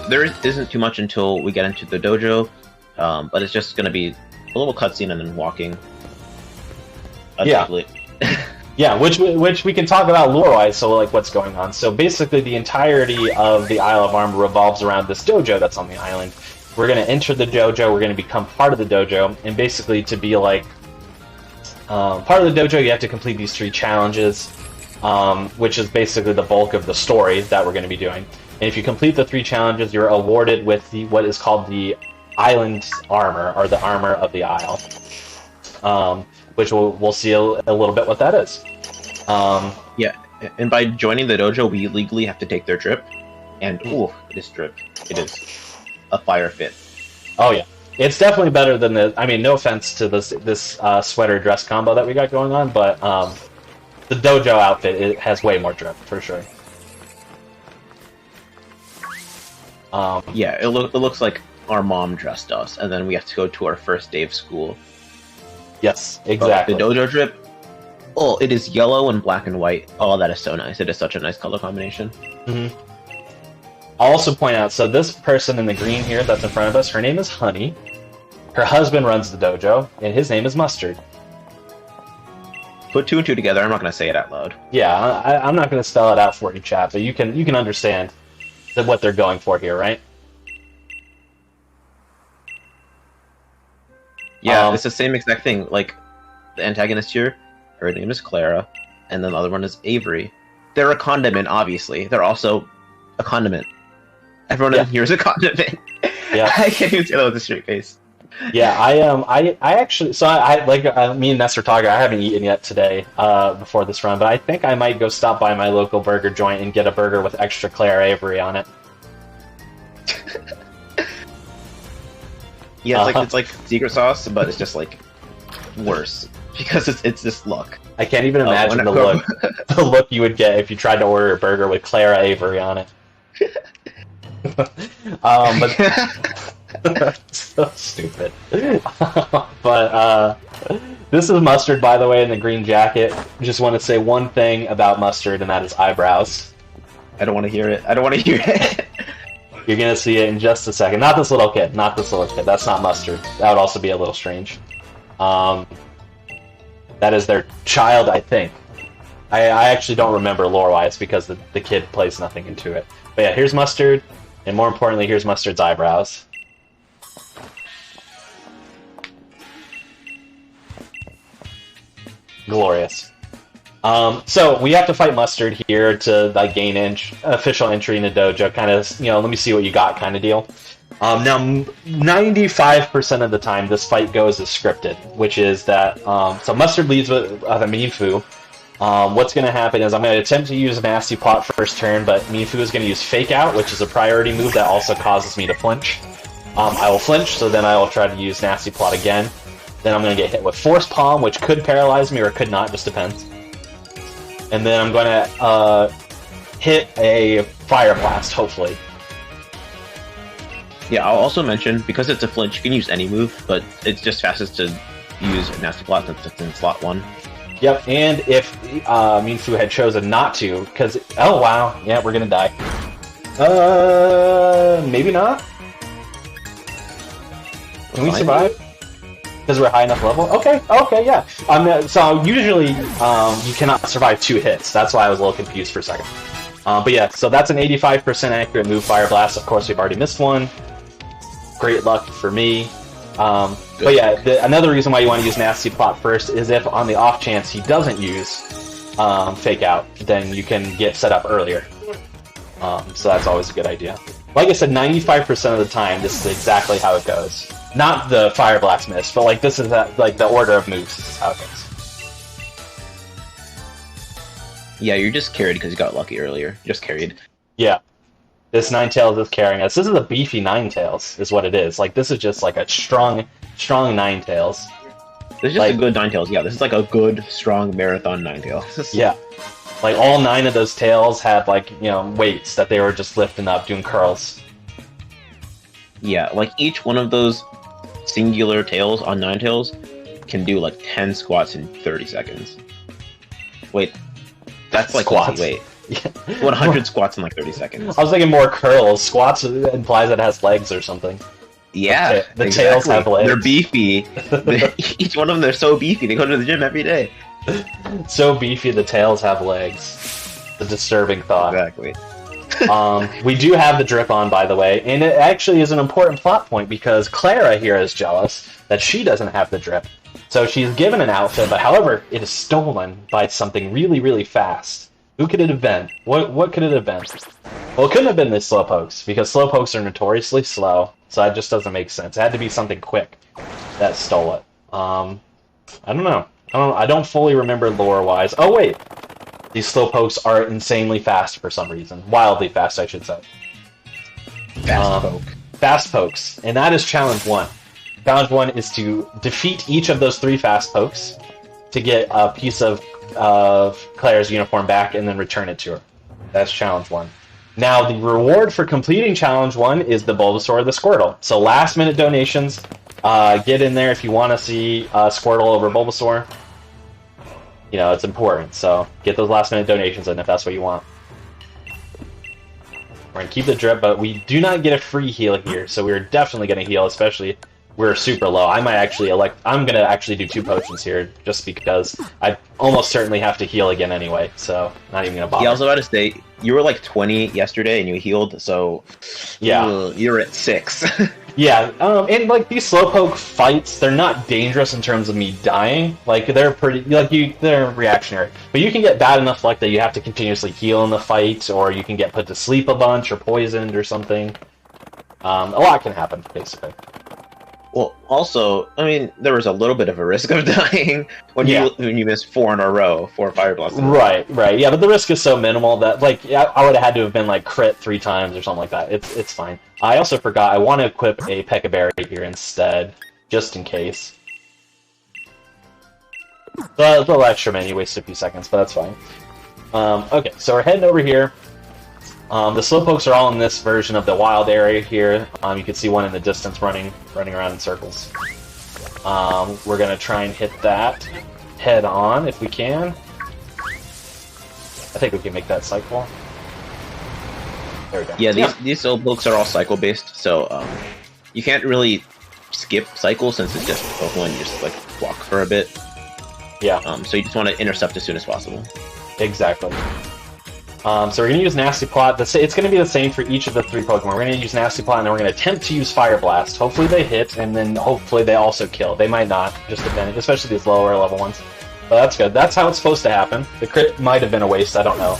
there isn't too much until we get into the dojo, but it's just going to be a little cutscene and then walking. Yeah. Yeah, which we can talk about lore-wise, so like what's going on. So basically the entirety of the Isle of Armor revolves around this dojo that's on the island. We're going to enter the dojo, we're going to become part of the dojo, and basically to be like part of the dojo you have to complete these 3 challenges. which is basically the bulk of the story that we're going to be doing. And if you complete the 3 challenges, you're awarded with what is called the Island Armor, or the Armor of the Isle, which we'll see a little bit what that is. Yeah, and by joining the dojo, we legally have to take their drip, and ooh, it is drip. It is a fire fit. Oh yeah, it's definitely better than the. I mean, no offense to this sweater dress combo that we got going on, but the dojo outfit, it has way more drip for sure. Yeah, it looks like our mom dressed us, and then we have to go to our first day of school. Yes, exactly. The dojo drip. Oh, it is yellow and black and white. Oh, that is so nice. It is such a nice color combination. Mm-hmm. I'll also point out, so this person in the green here that's in front of us, her name is Honey. Her husband runs the dojo, and his name is Mustard. Put 2 and 2 together. I'm not going to say it out loud. Yeah, I'm not going to spell it out for you, chat, but you can understand what they're going for here, right? Yeah, it's the same exact thing. Like, the antagonist here, her name is Clara, and then the other one is Avery. They're a condiment, obviously. They're also a condiment. Everyone in here is a condiment. Yeah, I can't even say that with a straight face. Yeah, I actually, so I like me and Ness are talking. I haven't eaten yet today before this run, but I think I might go stop by my local burger joint and get a burger with extra Claire Avery on it. Yeah, it's like secret sauce, but it's just like worse because it's this look. I can't even imagine the look you would get if you tried to order a burger with Clara Avery on it. But so stupid. But this is Mustard, by the way, in the green jacket. Just want to say one thing about Mustard, and that is eyebrows. I don't want to hear it. I don't want to hear it. You're gonna see it in just a second. Not this little kid. Not this little kid. That's not Mustard. That would also be a little strange. That is their child, I think. I actually don't remember lore-wise because the kid plays nothing into it. But yeah, here's Mustard, and more importantly, here's Mustard's eyebrows. Glorious. So we have to fight Mustard here to like gain official entry in the dojo. Kind of, let me see what you got, kind of deal. Now, 95% of the time, this fight goes as scripted, which is that so Mustard leads with a Mean Fu. What's going to happen is I'm going to attempt to use a Nasty Plot first turn, but Mean Fu is going to use Fake Out, which is a priority move that also causes me to flinch. I will flinch, so then I will try to use Nasty Plot again. Then I'm going to get hit with Force Palm, which could paralyze me or it could not, just depends. And then I'm going to hit a Fire Blast, hopefully. Yeah, I'll also mention, because it's a flinch, you can use any move, but it's just fastest to use Nasty Plot since it's in slot 1. Yep, and if Mean Fu had chosen not to, because... Oh, wow. Yeah, we're going to die. Maybe not? Can we survive? Because we're high enough level? Okay, yeah. So usually you cannot survive 2 hits. That's why I was a little confused for a second. But yeah, so that's an 85% accurate move, Fire Blast. Of course, we've already missed one. Great luck for me. But yeah, another reason why you want to use Nasty Plot first is if on the off chance he doesn't use Fake Out, then you can get set up earlier. So that's always a good idea. Like I said, 95% of the time, this is exactly how it goes. Not the Fire Blast miss, but like this is like the order of moves. This is how it goes. Yeah, you're just carried because you got lucky earlier. Just carried. Yeah. This Ninetales is carrying us. This is a beefy Ninetales, is what it is. Like, this is just like a strong Ninetales. This is just a good Ninetales. Yeah, this is like a good, strong marathon Ninetales. Yeah. Like, all 9 of those tails had, like, weights that they were just lifting up, doing curls. Yeah, like, each one of those singular tails on Ninetales can do, like, 10 squats in 30 seconds. Wait, that's like squats. Wait. 100 squats in like 30 seconds. I was thinking more curls. Squats implies it has legs or something. Yeah, the tails have legs. They're beefy. Each one of them, they're so beefy. They go to the gym every day. So beefy, the tails have legs. The disturbing thought. Exactly. We do have the drip on, by the way, and it actually is an important plot point because Clara here is jealous that she doesn't have the drip. So she's given an outfit, but however, it is stolen by something really, really fast. Who could it have been? What could it have been? Well, it couldn't have been the Slowpokes, because Slowpokes are notoriously slow, so that just doesn't make sense. It had to be something quick that stole it. I don't know. I don't fully remember lore-wise. Oh, wait! These Slowpokes are insanely fast for some reason. Wildly fast, I should say. Fast poke. Fast pokes. And that is Challenge 1. Challenge 1 is to defeat each of those 3 fast pokes to get a piece of Claire's uniform back and then return it to her. That's Challenge 1. Now, the reward for completing Challenge 1 is the Bulbasaur or the Squirtle. So last-minute donations, get in there if you want to see Squirtle over Bulbasaur. You know, it's important, so get those last-minute donations in if that's what you want. We're going to keep the drip, but we do not get a free heal here, so we're definitely going to heal, especially we're super low. I might actually I'm going to actually do 2 potions here, just because I almost certainly have to heal again anyway, so not even going to bother. Yeah, I was about to say, you were like 20 yesterday and you healed, so yeah, you're at 6. Yeah, and like these Slowpoke fights, they're not dangerous in terms of me dying. Like they're pretty, they're reactionary. But you can get bad enough luck that you have to continuously heal in the fight, or you can get put to sleep a bunch, or poisoned, or something. A lot can happen, basically. Well, also, I mean, there was a little bit of a risk of dying when you missed 4 in a row, 4 Fire Blasts. Right, yeah, but the risk is so minimal that, like, I would have had to have been, like, crit 3 times or something like that. It's fine. I also forgot, I want to equip a Pekka Berry here instead, just in case. The little extra menu wasted a few seconds, but that's fine. Okay, so we're heading over here. The Slowpokes are all in this version of the wild area here. You can see one in the distance running around in circles. We're going to try and hit that head on if we can. I think we can make that cycle. There we go. Yeah, these Slowpokes are all cycle-based, so you can't really skip cycles since it's just Pokemon. You just, like, walk for a bit. Yeah. So you just want to intercept as soon as possible. Exactly. So we're going to use Nasty Plot. It's going to be the same for each of the 3 Pokemon. We're going to use Nasty Plot, and then we're going to attempt to use Fire Blast. Hopefully they hit, and then hopefully they also kill. They might not, just depending, especially these lower level ones. But that's good. That's how it's supposed to happen. The crit might have been a waste, I don't know.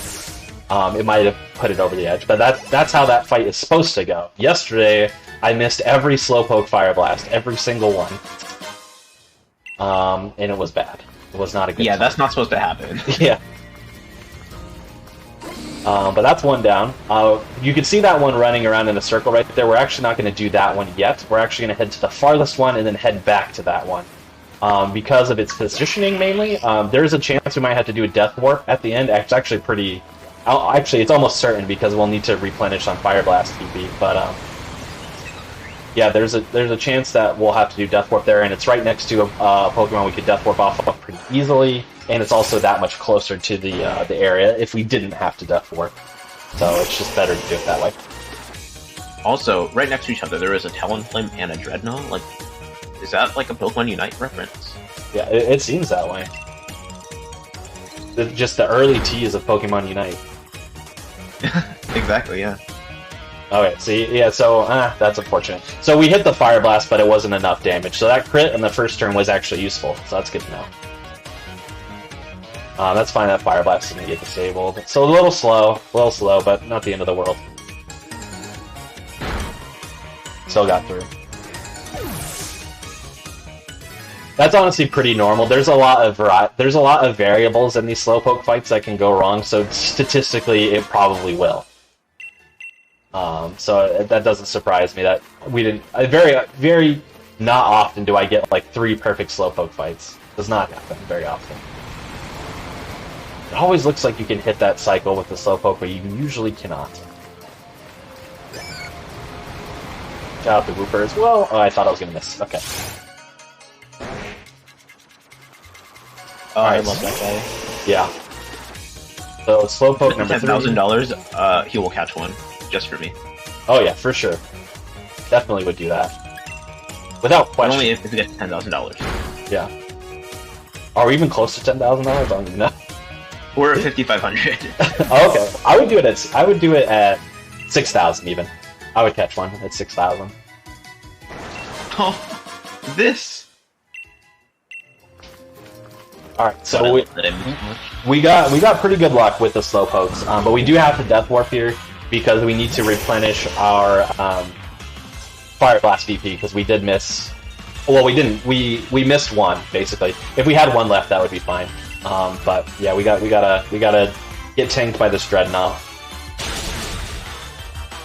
It might have put it over the edge, but that's how that fight is supposed to go. Yesterday, I missed every Slowpoke Fire Blast, every single one. And it was bad. It was not a good time. That's not supposed to happen. Yeah. But that's one down. You can see that one running around in a circle right there. We're actually not going to do that one yet. We're actually going to head to the farthest one and then head back to that one. Because of its positioning, mainly, there's a chance we might have to do a Death Warp at the end. It's actually pretty... Actually, it's almost certain because we'll need to replenish on Fire Blast TP. But, yeah, there's a chance that we'll have to do Death Warp there, and it's right next to a Pokemon we could Death Warp off of pretty easily. And it's also that much closer to the area if we didn't have to Death Warp. So it's just better to do it that way. Also, right next to each other, there is a Talonflame and a Dreadnought. Like, is that like a Pokemon Unite reference? Yeah, it seems that way. Just the early tease of Pokemon Unite. Exactly, yeah. Okay, see, yeah, so, that's unfortunate. So we hit the Fire Blast, but it wasn't enough damage. So that crit in the first turn was actually useful, so that's good to know. That's fine, that Fire Blast didn't get disabled. So a little slow, but not the end of the world. Still got through. That's honestly pretty normal. There's a lot of variables in these Slowpoke fights that can go wrong, so statistically it probably will. So that doesn't surprise me that we didn't... very not often do I get like 3 perfect Slowpoke fights. Does not happen very often. It always looks like you can hit that cycle with the Slowpoke, but you usually cannot. Shout out to Wooper as well. Oh, I thought I was going to miss. Okay. Oh, I love that guy. Yeah. So, Slowpoke number 3. $10,000, he will catch one, just for me. Oh yeah, for sure. Definitely would do that. Without question. Only if he gets $10,000. Yeah. Are we even close to $10,000? I don't even know. We're at 5,500. Oh, okay. I would do it at 6,000 even. I would catch one at 6,000. Oh, this. All right, so That I missed much. we got pretty good luck with the slowpokes, but we do have to death warp here because we need to replenish our fire blast VP because we did miss. Well, we didn't. We missed one basically. If we had one left, that would be fine. But yeah, we gotta get tanked by this dreadnought.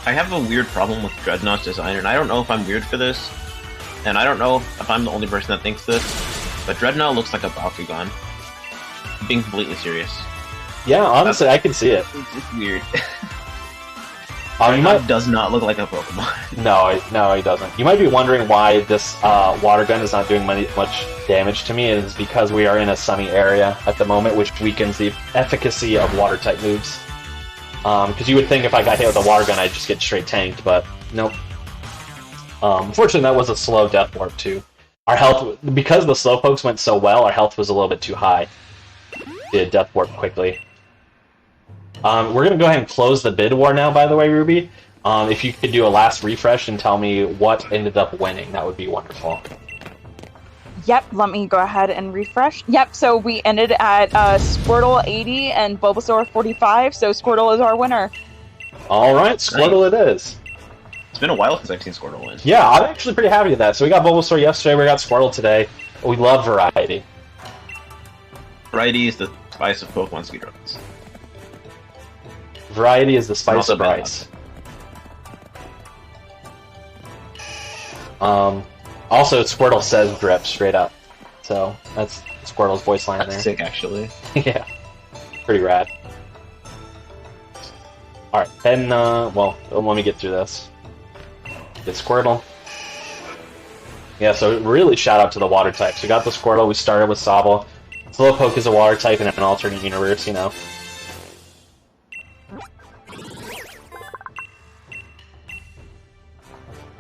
I have a weird problem with Dreadnought's design, and I don't know if I'm weird for this, and I don't know if I'm the only person that thinks this, but Dreadnought looks like a Bakugan. I'm being completely serious. Yeah, honestly, I can see it. It's just weird. Dreadnought does not look like a Pokemon. No, he doesn't. You might be wondering why this water gun is not doing much damage to me. It is because we are in a sunny area at the moment, which weakens the efficacy of water-type moves. Because you would think if I got hit with a water gun, I'd just get straight tanked, but nope. Unfortunately, that was a slow death warp, too. Our health, because the slowpokes went so well, our health was a little bit too high. Did death warp quickly. We're going to go ahead and close the bid war now, by the way, Ruby. If you could do a last refresh and tell me what ended up winning, that would be wonderful. Yep, let me go ahead and refresh. Yep, so we ended at Squirtle 80 and Bulbasaur 45, so Squirtle is our winner. Alright, Squirtle it is. It's been a while since I've seen Squirtle win. Yeah, I'm actually pretty happy with that. So we got Bulbasaur yesterday, we got Squirtle today. We love variety. Variety is the spice of Pokemon speedruns. Variety is the spice Also of rice. Also, Squirtle says drip straight up. So, that's Squirtle's voice line That's there. sick, actually. Yeah. Pretty rad. Alright, then, well, let me get through this. Get Squirtle. Yeah, so really shout out to the water types. We got the Squirtle, we started with Sobble. Slowpoke is a water type in an alternate universe, you know.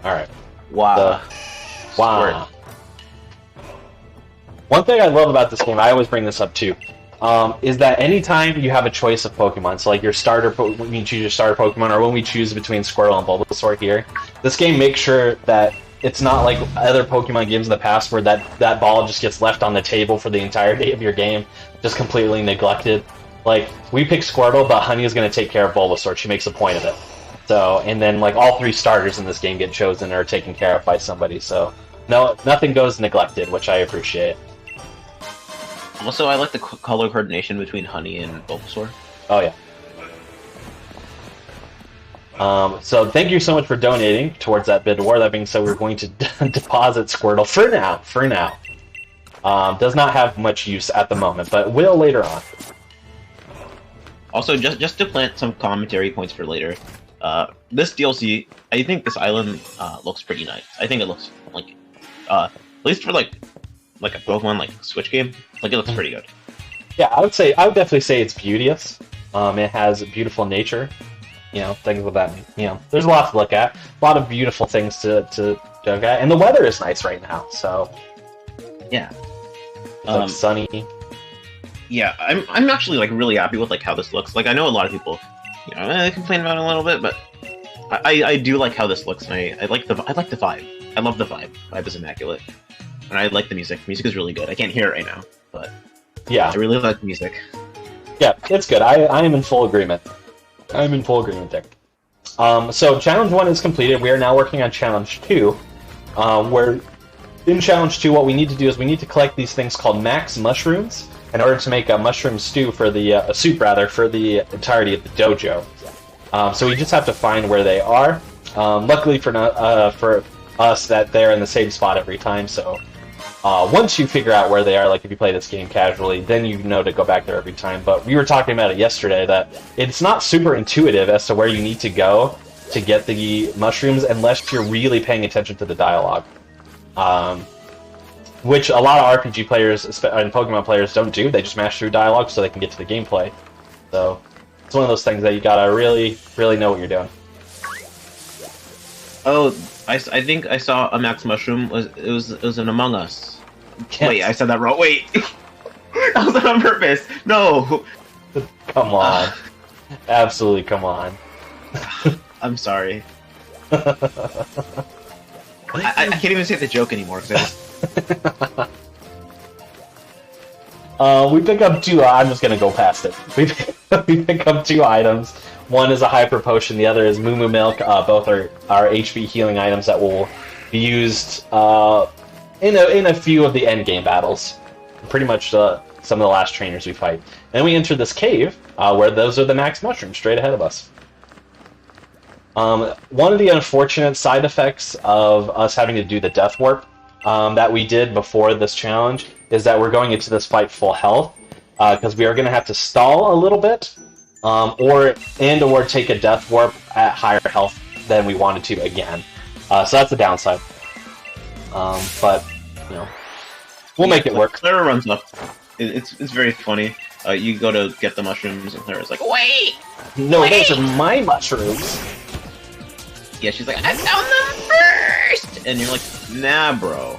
Alright. Wow. Wow. One thing I love about this game, I always bring this up too, is that anytime you have a choice of Pokemon, so like your starter, when you choose your starter Pokemon, or when we choose between Squirtle and Bulbasaur here, this game makes sure that it's not like other Pokemon games in the past where that ball just gets left on the table for the entirety of your game, just completely neglected. Like, we pick Squirtle, but Honey is going to take care of Bulbasaur. She makes a point of it. So, and then like all three starters in this game get chosen or taken care of by somebody. So, no, nothing goes neglected, which I appreciate. Also, I like the color coordination between Honey and Bulbasaur. Oh yeah. So thank you so much for donating towards that bid war. That being said, we're going to deposit Squirtle for now. For now, does not have much use at the moment, but will later on. Also, just to plant some commentary points for later. This DLC, I think this island looks pretty nice. I think it looks like, at least for like a Pokemon like Switch game, like it looks pretty good. Yeah, I would definitely say it's beauteous. It has beautiful nature, you know, things with that. You know, there's a lot to look at, a lot of beautiful things to look at, and the weather is nice right now. So yeah, it's like sunny. Yeah, I'm actually like really happy with like how this looks. Like I know a lot of people, you know, complain about it a little bit, but I do like how this looks. And I like the vibe. I love the vibe. Vibe is immaculate, and I like the music. Music is really good. I can't hear it right now, but yeah, I really like the music. Yeah, it's good. I am in full agreement. I'm in full agreement there. So challenge 1 is completed. We are now working on challenge 2. Where in challenge 2, what we need to do is we need to collect these things called max mushrooms in order to make a mushroom stew for the a soup rather for the entirety of the dojo. So we just have to find where they are. Luckily for us, that they're in the same spot every time. So once you figure out where they are, like if you play this game casually, then you know to go back there every time. But we were talking about it yesterday that it's not super intuitive as to where you need to go to get the mushrooms unless you're really paying attention to the dialogue. Which a lot of RPG players and Pokemon players don't do. They just mash through dialogue so they can get to the gameplay. So it's one of those things that you gotta really, really know what you're doing. Oh, I think I saw a max mushroom. It was an Among Us. Yes. Wait, I said that wrong. Wait, that was on purpose. No. Come on, absolutely come on. I'm sorry. I can't even say the joke anymore because We pick up two. I'm just gonna go past it. We pick up two items. One is a hyper potion. The other is Moo Moo Milk. Both are HP healing items that will be used in a few of the end game battles. Pretty much some of the last trainers we fight. Then we enter this cave where those are the max mushrooms straight ahead of us. One of the unfortunate side effects of us having to do the death warp that we did before this challenge is that we're going into this fight full health, because we are going to have to stall a little bit, or take a death warp at higher health than we wanted to again. So that's the downside. But you know, we'll make it work. Clara runs up. It's very funny. You go to get the mushrooms, and Clara's like, "Wait! No, wait! those are my mushrooms." Yeah, she's like, "I found them first!" And you're like, "Nah, bro."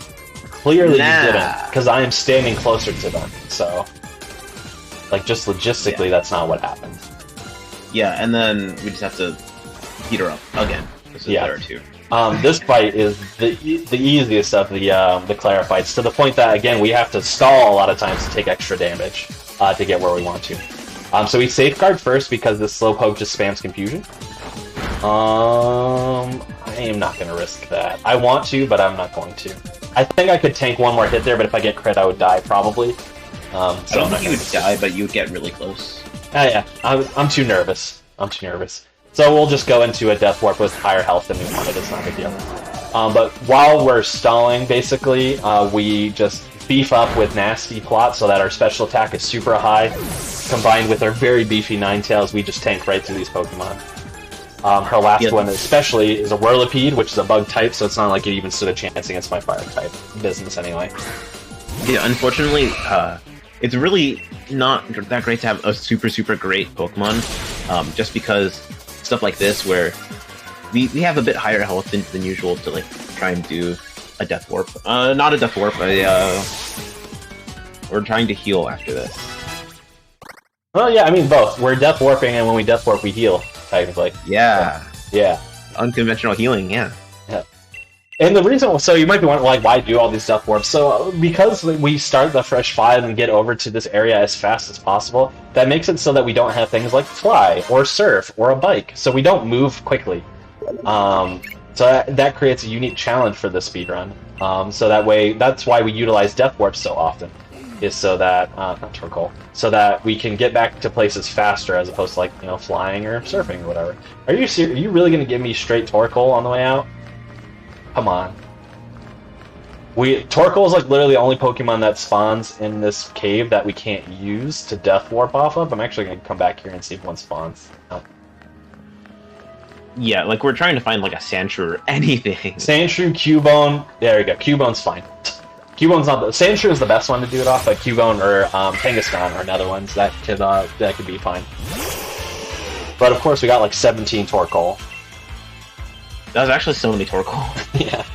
Clearly Nah. you didn't, because I am standing closer to them, so... Like, just logistically, that's not what happened. Yeah, and then we just have to heat her up again. This is Clara too. This fight is the easiest of the Clara fights, to the point that, again, we have to stall a lot of times to take extra damage to get where we want to. So we safeguard first, because this Slowpoke just spams Confusion. I am not going to risk that. I want to, but I'm not going to. I think I could tank one more hit there, but if I get crit, I would die, probably. I don't think you would die, but you would get really close. Yeah, I'm too nervous. I'm too nervous. So we'll just go into a Death Warp with higher health than we wanted. It's not a big deal. But while we're stalling, basically, we just beef up with Nasty Plot so that our special attack is super high. Combined with our very beefy Ninetales, we just tank right through these Pokemon. Her last one especially is a Whirlipede, which is a bug type, so it's not like it even stood a chance against my fire type business anyway. Yeah, unfortunately, it's really not that great to have a super great Pokemon, just because stuff like this, where we have a bit higher health than usual to like try and do a Death Warp. Not a Death Warp, we're trying to heal after this. Well, yeah, I mean both. We're Death Warping, and when we Death Warp, we heal. Technically. Yeah. Yeah. Unconventional healing, yeah. Yeah. And the reason, so you might be wondering, like, why do all these Death Warps? So, because we start the fresh 5 and get over to this area as fast as possible, that makes it so that we don't have things like Fly, or Surf, or a Bike. So we don't move quickly. So that creates a unique challenge for the speedrun. So that way, that's why we utilize Death Warps so often. Is so that, not Torkoal, so that we can get back to places faster as opposed to, like, you know, flying or surfing or whatever. Are you serious? Are you really going to give me straight Torkoal on the way out? Come on. Torkoal is, like, literally the only Pokemon that spawns in this cave that we can't use to Death Warp off of. I'm actually going to come back here and see if one spawns. Oh. Yeah, like, we're trying to find, like, a Sandshrew or anything. Sandshrew, Cubone, there we go. Cubone's fine. Cubone's not the... Sandshrew is the best one to do it off, but Cubone or Kangaskhan are another ones that could be fine. But of course we got like 17 Torkoal. That was actually so many Torkoal. Yeah.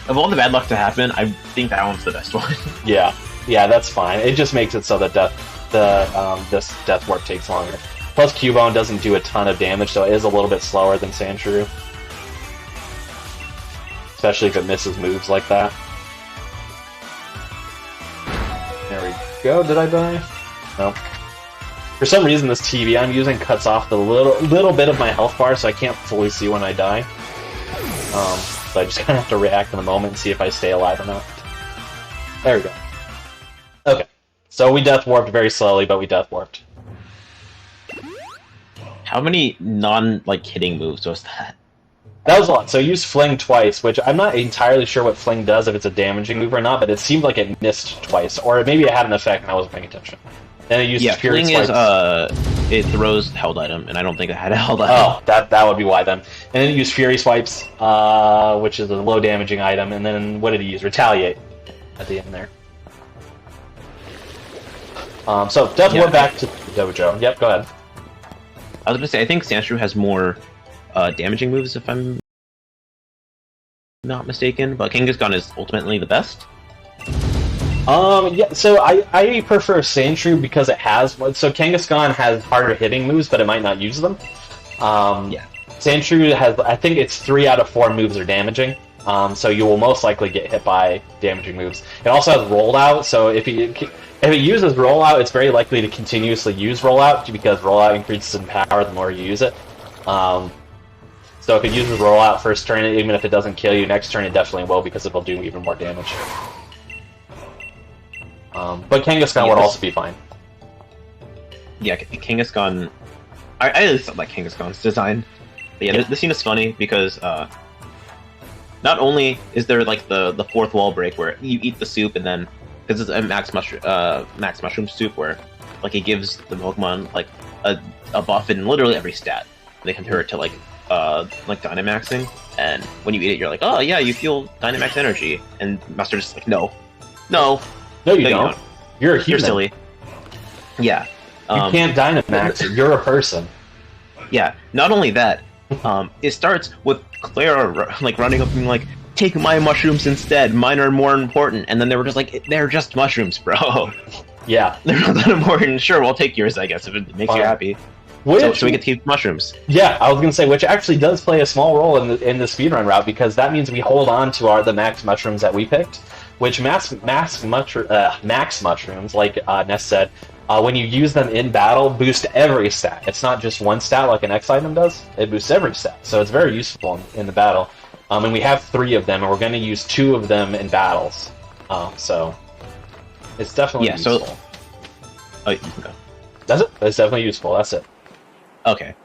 Of all the bad luck to happen, I think that one's the best one. Yeah, that's fine. It just makes it so that this Death Warp takes longer. Plus Cubone doesn't do a ton of damage, so it is a little bit slower than Sandshrew. Especially if it misses moves like that. There we go. Did I die? Nope. For some reason, this TV I'm using cuts off the little bit of my health bar, so I can't fully see when I die. So I just kind of have to react in the moment and see if I stay alive or not. There we go. Okay. So we Death Warped very slowly, but we Death Warped. How many hitting moves was that? That was a lot. So I used Fling twice, which I'm not entirely sure what Fling does, if it's a damaging move or not, but it seemed like it missed twice. Or maybe it had an effect and I wasn't paying attention. Then I used Fury Fling Swipes. it throws held item, and I don't think it had a held item. Oh, that would be why then. And then it used Fury Swipes, which is a low damaging item, and then what did he use? Retaliate at the end there. So Death Warp back to the dojo. Yep, go ahead. I was gonna say, I think Sandshrew has more damaging moves, if I'm not mistaken, but Kangaskhan is ultimately the best. Yeah, so I prefer Sandshrew because it has... So Kangaskhan has harder hitting moves, but it might not use them. Yeah. Sandshrew has... I think it's 3 out of 4 moves are damaging, So you will most likely get hit by damaging moves. It also has rollout, so if it uses rollout, it's very likely to continuously use rollout because rollout increases in power the more you use it. So if it uses rollout first turn, even if it doesn't kill you, next turn it definitely will because it will do even more damage. But Kangaskhan would also be fine. Yeah, Kangaskhan... I at least like Kangaskhan's design. But yeah, this scene is funny because not only is there like the fourth wall break where you eat the soup and then... Because it's a max mushroom soup where like it gives the Pokemon like a buff in literally every stat. They compare it to like Dynamaxing, and when you eat it, you're like, oh yeah, you feel Dynamax energy, and Master's just like, no, you don't. You're a human. You're silly. Yeah. You can't Dynamax. You're a person. Yeah. Not only that, it starts with Clara like running up and like, take my mushrooms instead. Mine are more important. And then they were just like, they're just mushrooms, bro. Yeah. They're not that important. Sure, we'll take yours, I guess, if it makes you happy. So we get to keep mushrooms. Yeah, I was gonna say, which actually does play a small role in the speedrun route because that means we hold on to the max mushrooms that we picked. Which max mushrooms, like Ness said, when you use them in battle, boost every stat. It's not just one stat like an X item does. It boosts every stat, so it's very useful in the battle. And we have 3 of them, and we're going to use 2 of them in battles. So it's definitely useful. So... Oh, you can go. That's it. It's definitely useful. That's it. Okay.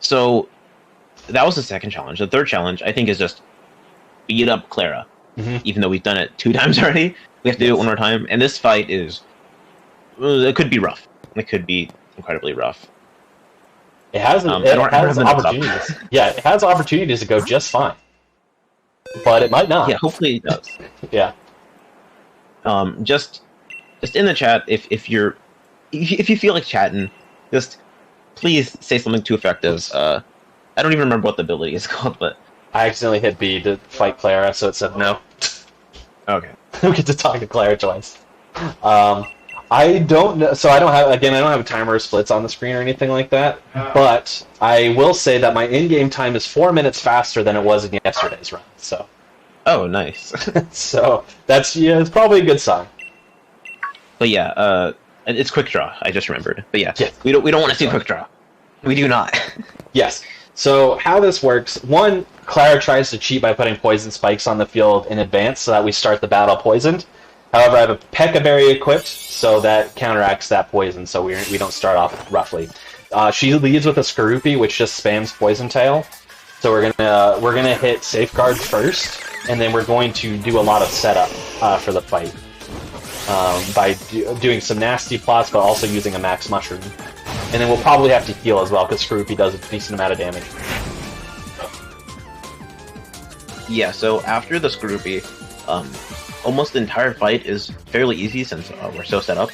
So that was the second challenge. The third challenge, I think, is just beat up Clara. Even though we've done it 2 times already, we have to do it one more time. And this fight is... it could be rough. It could be incredibly rough. It has opportunities. Yeah, it has opportunities to go just fine. But it might not. Yeah, hopefully it does. Yeah. Just in the chat, if you feel like chatting, just please say something too effective. I don't even remember what the ability is called, but I accidentally hit B to fight Clara, so it said no. Okay. We get to talk to Clara twice. I don't know, so I don't have a timer or splits on the screen or anything like that, but I will say that my in-game time is 4 minutes faster than it was in yesterday's run, so. Oh, nice. So, it's probably a good sign. But yeah, it's quick draw, I just remembered. But yeah, yes. we don't want to see quick draw. We do not. Yes. So how this works, one, Clara tries to cheat by putting poison spikes on the field in advance so that we start the battle poisoned. However, I have a P.E.K.K.A berry equipped, so that counteracts that poison, so we don't start off roughly. She leads with a Skorupi, which just spams Poison Tail. So we're gonna hit Safeguard first, and then we're going to do a lot of setup for the fight by doing some nasty plots, but also using a Max Mushroom. And then we'll probably have to heal as well, because Skorupi does a decent amount of damage. Yeah, so after the Skorupi, almost the entire fight is fairly easy since we're so set up.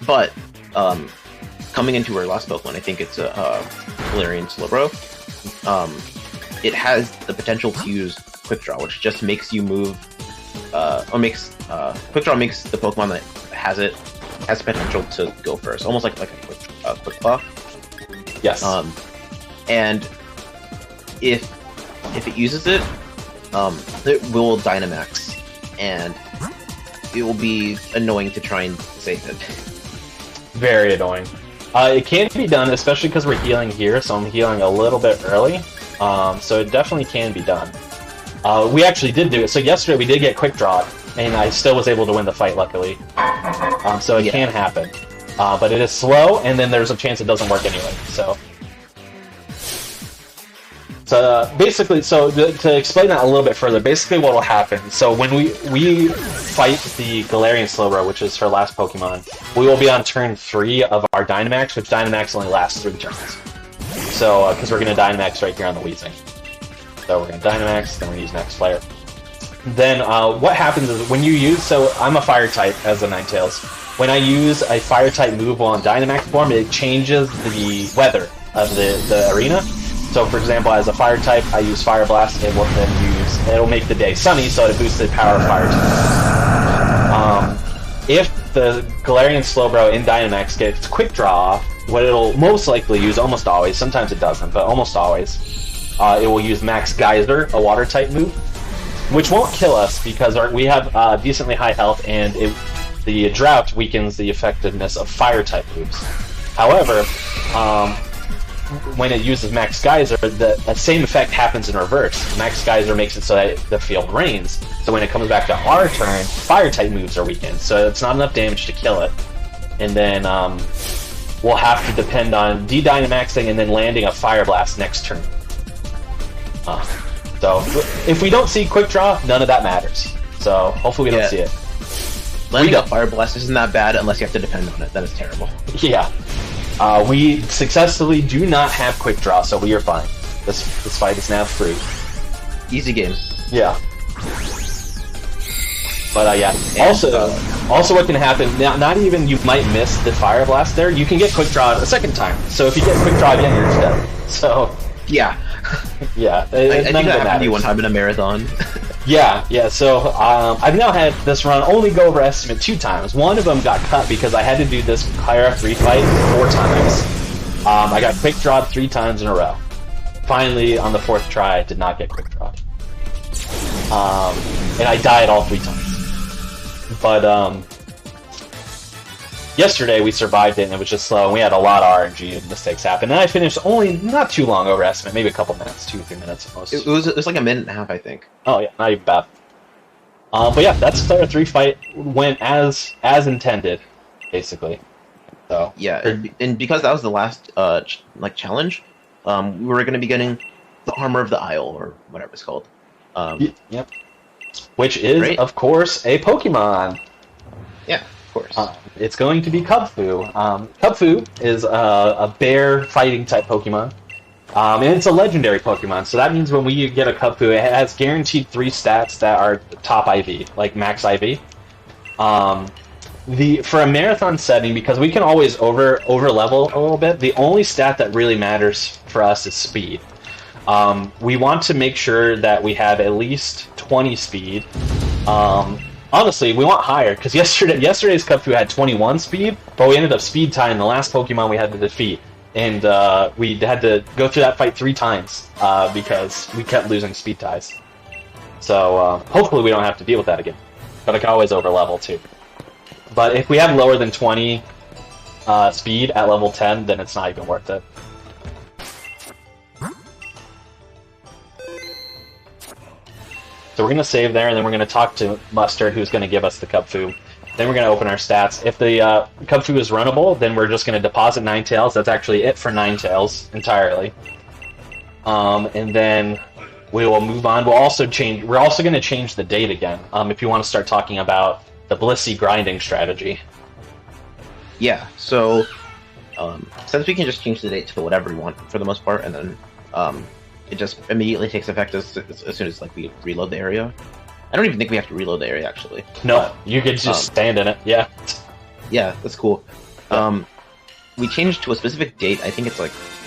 But coming into our last Pokemon, I think it's a Galarian Slowbro. It has the potential to use Quick Draw, which just makes you move, Quick Draw makes the Pokemon that has potential to go first, almost like a Quick Claw. Yes. And if it uses it, it will Dynamax, and it will be annoying to try and save it. Very annoying. It can be done, especially because we're healing here, so I'm healing a little bit early. So it definitely can be done. We actually did do it. So yesterday we did get Quick Draw, and I still was able to win the fight, luckily. So it can happen. But it is slow, and then there's a chance it doesn't work anyway, so... So basically, to explain that a little bit further, basically what will happen, so when we fight the Galarian Slowbro, which is her last Pokemon, we will be on turn 3 of our Dynamax, which Dynamax only lasts 3 turns. So, because we're going to Dynamax right here on the Weezing. So we're going to Dynamax, then we're going to use Next Flare. Then what happens is when you use, so I'm a Fire type as a Ninetales. When I use a Fire type move on Dynamax form, it changes the weather of the arena. So, for example, as a Fire type, I use Fire Blast. It'll make the day sunny, so it boosts the power of Fire type. If the Galarian Slowbro in Dynamax gets Quick Draw off, what it'll most likely use, almost always, sometimes it doesn't, but almost always, it will use Max Geyser, a Water type move. which won't kill us because we have decently high health, and the drought weakens the effectiveness of fire-type moves. However, when it uses Max Geyser, the same effect happens in reverse. Max Geyser makes it so that the field rains. So when it comes back to our turn, fire-type moves are weakened. So it's not enough damage to kill it. And then we'll have to depend on de-Dynamaxing and then landing a Fire Blast next turn. So if we don't see Quick Draw, none of that matters. So hopefully we don't see it. Landing a Fire Blast isn't that bad unless you have to depend on it. That is terrible. Yeah. We successfully do not have Quick Draw, so we are fine. This fight is now free. Easy game. Yeah. But yeah. Also what can happen, not even you might miss the Fire Blast there, you can get Quick Draw a second time. So if you get Quick Draw again, you're dead. So... Yeah. Yeah. I think that happened to you one time in a marathon. Yeah, so I've now had this run only go over estimate 2 times. One of them got cut because I had to do this higher F3 fight 4 times. I got Quick Drawed 3 times in a row. Finally, on the 4th try, I did not get Quick Drawed. And I died all 3 times. But yesterday we survived it and it was just slow, and we had a lot of RNG and mistakes happen. And I finished only not too long over estimate, maybe a couple minutes, 2 or 3 minutes at most. It was like a minute and a half, I think. Oh yeah, not even bad. But yeah, that Slayer 3 fight went as intended, basically. So yeah, and because that was the last challenge, we were going to be getting the Armor of the Isle or whatever it's called. Yep. Which is, of course, a Pokemon. Yeah. It's going to be Kubfu. Kubfu is a bear fighting type Pokemon, and it's a legendary Pokemon. So that means when we get a Kubfu, it has guaranteed 3 stats that are top IV, like max IV. For a marathon setting, because we can always over level a little bit, the only stat that really matters for us is speed. We want to make sure that we have at least 20 speed. Honestly, we want higher, because yesterday's Kubfu had 21 speed, but we ended up speed tying the last Pokemon we had to defeat. And we had to go through that fight 3 times, because we kept losing speed ties. So hopefully we don't have to deal with that again. But I can always over-level too. But if we have lower than 20 speed at level 10, then it's not even worth it. So we're going to save there, and then we're going to talk to Mustard, who's going to give us the Kubfu. Then we're going to open our stats. If the Kubfu is runnable, then we're just going to deposit Ninetales. That's actually it for Ninetales entirely. And then we will move on. We're also going to change the date again, if you want to start talking about the Blissey grinding strategy. Yeah, so since we can just change the date to whatever we want for the most part, and then it just immediately takes effect as soon as we reload the area. I don't even think we have to reload the area, actually. No, you could just stand in it, yeah. Yeah, that's cool. Yeah. We changed to a specific date, I think it's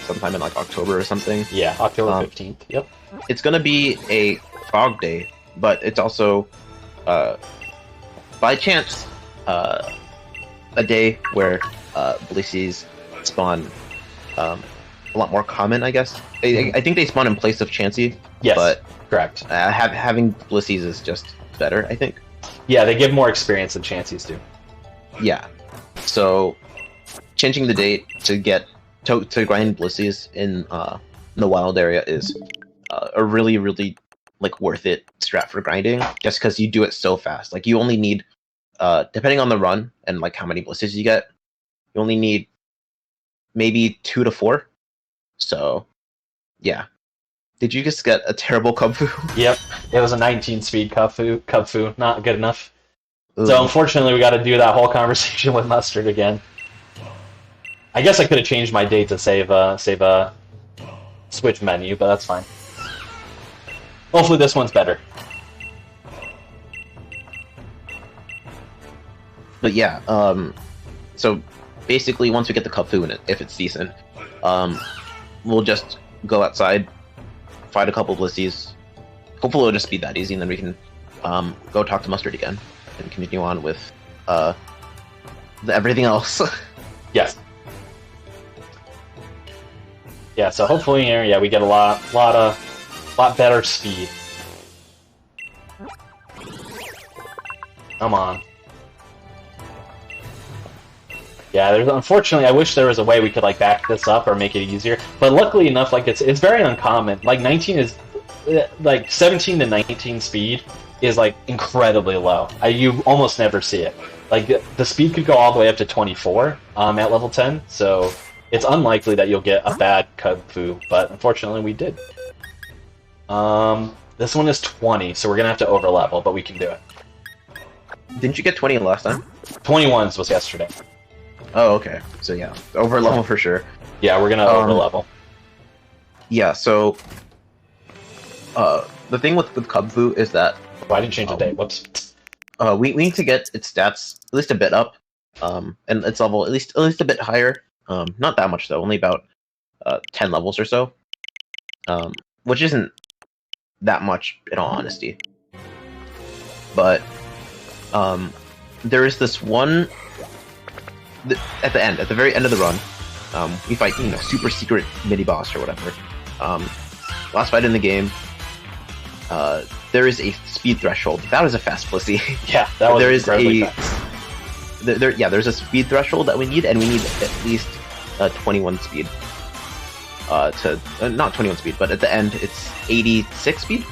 sometime in October or something. Yeah, October 15th, yep. It's gonna be a fog day, but it's also, by chance, a day where Blisseys spawn a lot more common, I guess. I think they spawn in place of Chansey. Yes, but correct. Having Blisseys is just better, I think. Yeah, they give more experience than Chanseys do. Yeah. So, changing the date to grind Blisseys in the wild area is a really, really worth it strat for grinding, just because you do it so fast. You only need, depending on the run and how many Blisseys you get, you only need maybe 2 to 4. So, yeah. Did you just get a terrible Kubfu? Yep, it was a 19 speed Kubfu, not good enough. Ooh. So unfortunately we gotta do that whole conversation with Mustard again. I guess I could have changed my date to save a switch menu, but that's fine. Hopefully this one's better. But yeah, so basically once we get the Kubfu in it, if it's decent, we'll just go outside, fight a couple Blisseys. Hopefully it'll just be that easy, and then we can go talk to Mustard again and continue on with everything else. Yes. Yeah, so hopefully here, we get a lot better speed. Come on. Yeah, unfortunately, I wish there was a way we could like back this up or make it easier. But luckily enough, like it's very uncommon. Like 19 is like 17 to 19 speed is like incredibly low. You almost never see it. Like the speed could go all the way up to 24 at level 10. So it's unlikely that you'll get a bad Kung Fu. But unfortunately, we did. This one is 20, so we're gonna have to over level, but we can do it. Didn't you get 20 last time? 21s was yesterday. Oh, okay. So yeah, over level for sure. Yeah, we're gonna over level. Yeah. So, the thing with Kung Fu is that I didn't change the date. Whoops. we need to get its stats at least a bit up, and its level at least a bit higher. Not that much though, only about 10 levels or so. Which isn't that much in all honesty. But there is this one. At the very end of the run, we fight, super secret mini boss or whatever. Last fight in the game, there is a speed threshold. That was a fast Blissey. Yeah, that was incredibly fast. There's a speed threshold that we need, and we need at least 21 speed. Not 21 speed, but at the end it's 86 speed.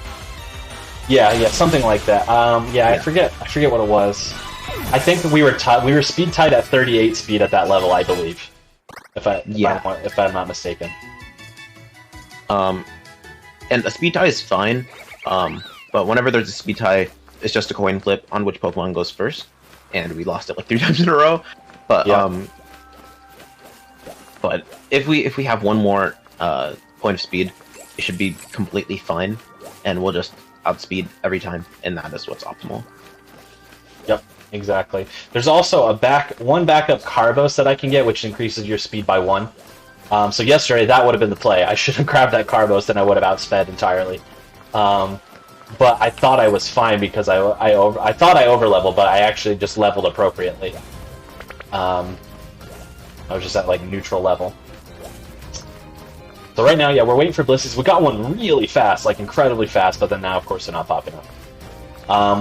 Yeah, something like that. Yeah, I forget what it was. I think we were speed tied at 38 speed at that level, I believe. If I'm not mistaken. And a speed tie is fine, but whenever there's a speed tie, it's just a coin flip on which Pokemon goes first, and we lost it like 3 times in a row. But but if we have one more point of speed, it should be completely fine, and we'll just outspeed every time, and that is what's optimal. Yep. Exactly. There's also one backup Carbos that I can get, which increases your speed by 1. So yesterday, that would have been the play. I should have grabbed that Carbos, and I would have outsped entirely. But I thought I was fine because I thought I overleveled, but I actually just leveled appropriately. I was just at like neutral level. So right now, yeah, we're waiting for Blisseys. We got one really fast, like incredibly fast, but then now, of course, they're not popping up.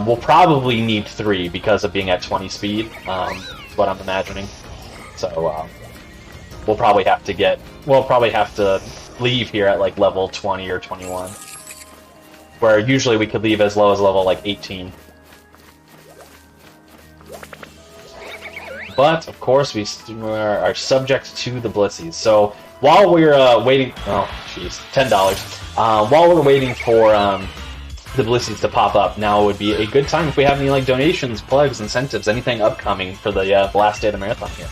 We'll probably need 3 because of being at 20 speed, is what I'm imagining. So, we'll probably have to leave here at like level 20 or 21. Where usually we could leave as low as level like 18. But, of course, we are subject to the Blisseys. So, while we're waiting... Oh, jeez. $10. While we're waiting for... the Blisseys to pop up. Now would be a good time if we have any like donations, plugs, incentives, anything upcoming for the last day of the marathon here.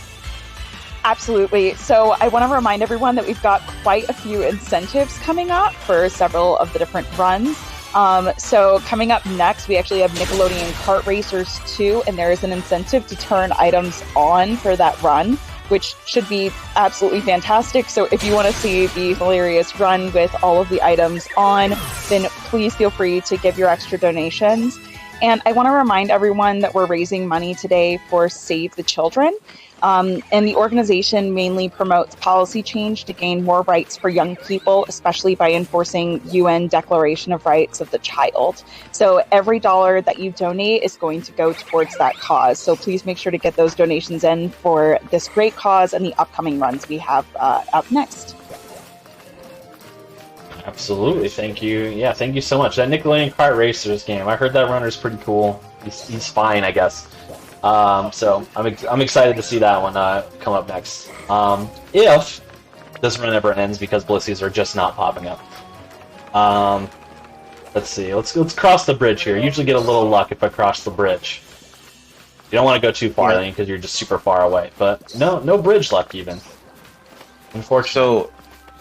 Absolutely. So I want to remind everyone that we've got quite a few incentives coming up for several of the different runs. So coming up next, we actually have Nickelodeon Kart Racers 2, and there is an incentive to turn items on for that run, which should be absolutely fantastic. So if you want to see the hilarious run with all of the items on, then please feel free to give your extra donations. And I want to remind everyone that we're raising money today for Save the Children. And the organization mainly promotes policy change to gain more rights for young people, especially by enforcing UN Declaration of Rights of the Child. So every dollar that you donate is going to go towards that cause. So please make sure to get those donations in for this great cause and the upcoming runs we have up next. Absolutely, thank you. Yeah, thank you so much. That Nickelodeon Kart Racers game, I heard that runner's pretty cool. He's fine, I guess. So I'm excited to see that one come up next. If this run ever ends because Blisseys are just not popping up. Let's see. Let's cross the bridge here. Usually get a little luck if I cross the bridge. You don't want to go too far then because you're just super far away. But no bridge luck even. Unfortunately. So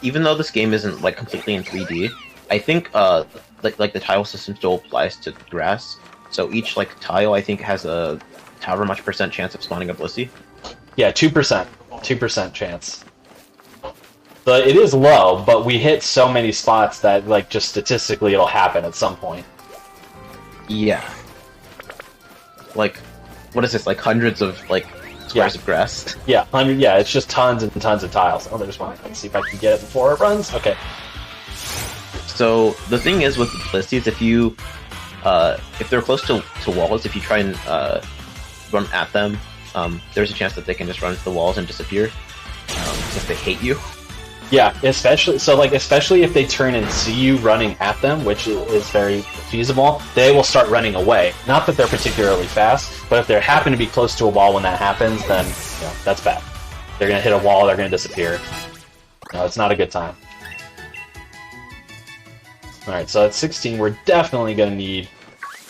even though this game isn't like completely in 3D, I think like the tile system still applies to grass. So each like tile I think has a however much % chance of spawning a Blissey. Yeah, 2%. 2% chance. But it is low, but we hit so many spots that like just statistically it'll happen at some point. Yeah. Like, what is this? Like hundreds of like squares of grass. Yeah, yeah, it's just tons and tons of tiles. Oh, there's one. Let's see if I can get it before it runs. Okay. So the thing is with the Blisseys, if they're close to to walls, if you try and run at them, there's a chance that they can just run into the walls and disappear if they hate you. Yeah, especially if they turn and see you running at them, which is very feasible, they will start running away. Not that they're particularly fast, but if they happen to be close to a wall when that happens, then that's bad. They're going to hit a wall, they're going to disappear. It's not a good time. Alright, so at 16, we're definitely going to need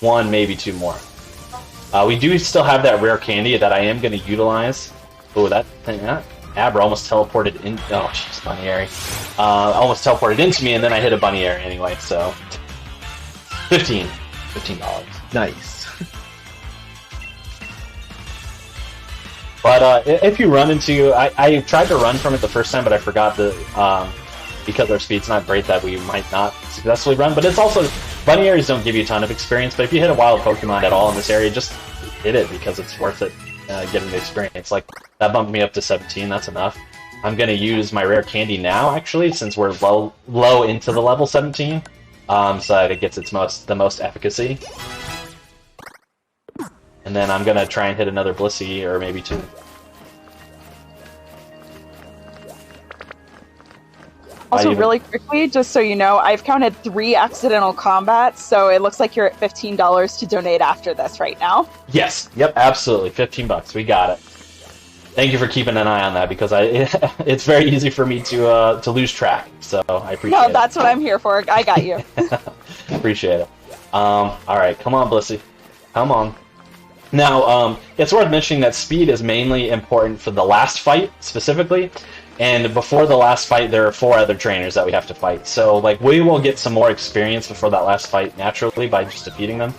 1, maybe 2 more. We do still have that rare candy that I am going to utilize. Oh, that thing, Abra almost teleported in. Oh, jeez, Bunny Airy. Almost teleported into me, and then I hit a Bunny Airy anyway, so. $15. Nice. But if you run into. I tried to run from it the first time, but I forgot that. Because our speed's not great, that we might not successfully run. But it's also. Bunny Airies don't give you a ton of experience, but if you hit a wild Pokemon at all in this area, just hit it because it's worth it. Getting the experience. Like, that bumped me up to 17, that's enough. I'm gonna use my rare candy now, actually, since we're low into the level 17, so that it gets the most efficacy. And then I'm gonna try and hit another Blissey, or maybe 2. Also, really quickly, just so you know, I've counted 3 accidental combats, so it looks like you're at $15 to donate after this right now. Yes, yep, absolutely, $15, we got it. Thank you for keeping an eye on that, because it's very easy for me to lose track, so I appreciate it. No, that's what I'm here for, I got you. Appreciate it. Alright, come on, Blissey. Come on. Now, it's worth mentioning that speed is mainly important for the last fight, specifically. And before the last fight, there are 4 other trainers that we have to fight. So, like, we will get some more experience before that last fight, naturally, by just defeating them.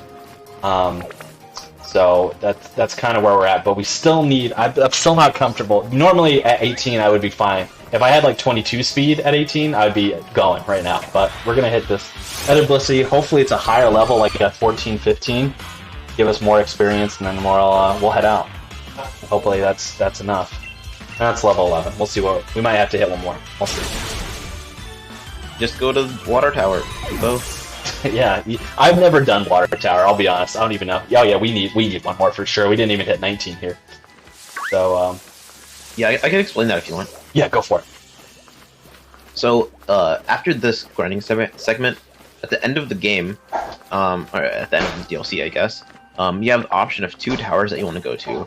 So, that's kind of where we're at. But we still need... I'm still not comfortable. Normally, at 18, I would be fine. If I had, like, 22 speed at 18, I'd be going right now. But we're going to hit this other Blissey. Hopefully, it's a higher level, like a 14, 15. Give us more experience, and then we'll head out. Hopefully, that's enough. That's level 11. We'll see what... We might have to hit 1 more. We'll see. Just go to the water tower. Yeah, I've never done water tower, I'll be honest. I don't even know. Oh yeah, we need 1 more for sure. We didn't even hit 19 here. So, yeah, I can explain that if you want. Yeah, go for it. So, after this grinding segment, at the end of the game, or at the end of the DLC, I guess, you have the option of 2 towers that you want to go to.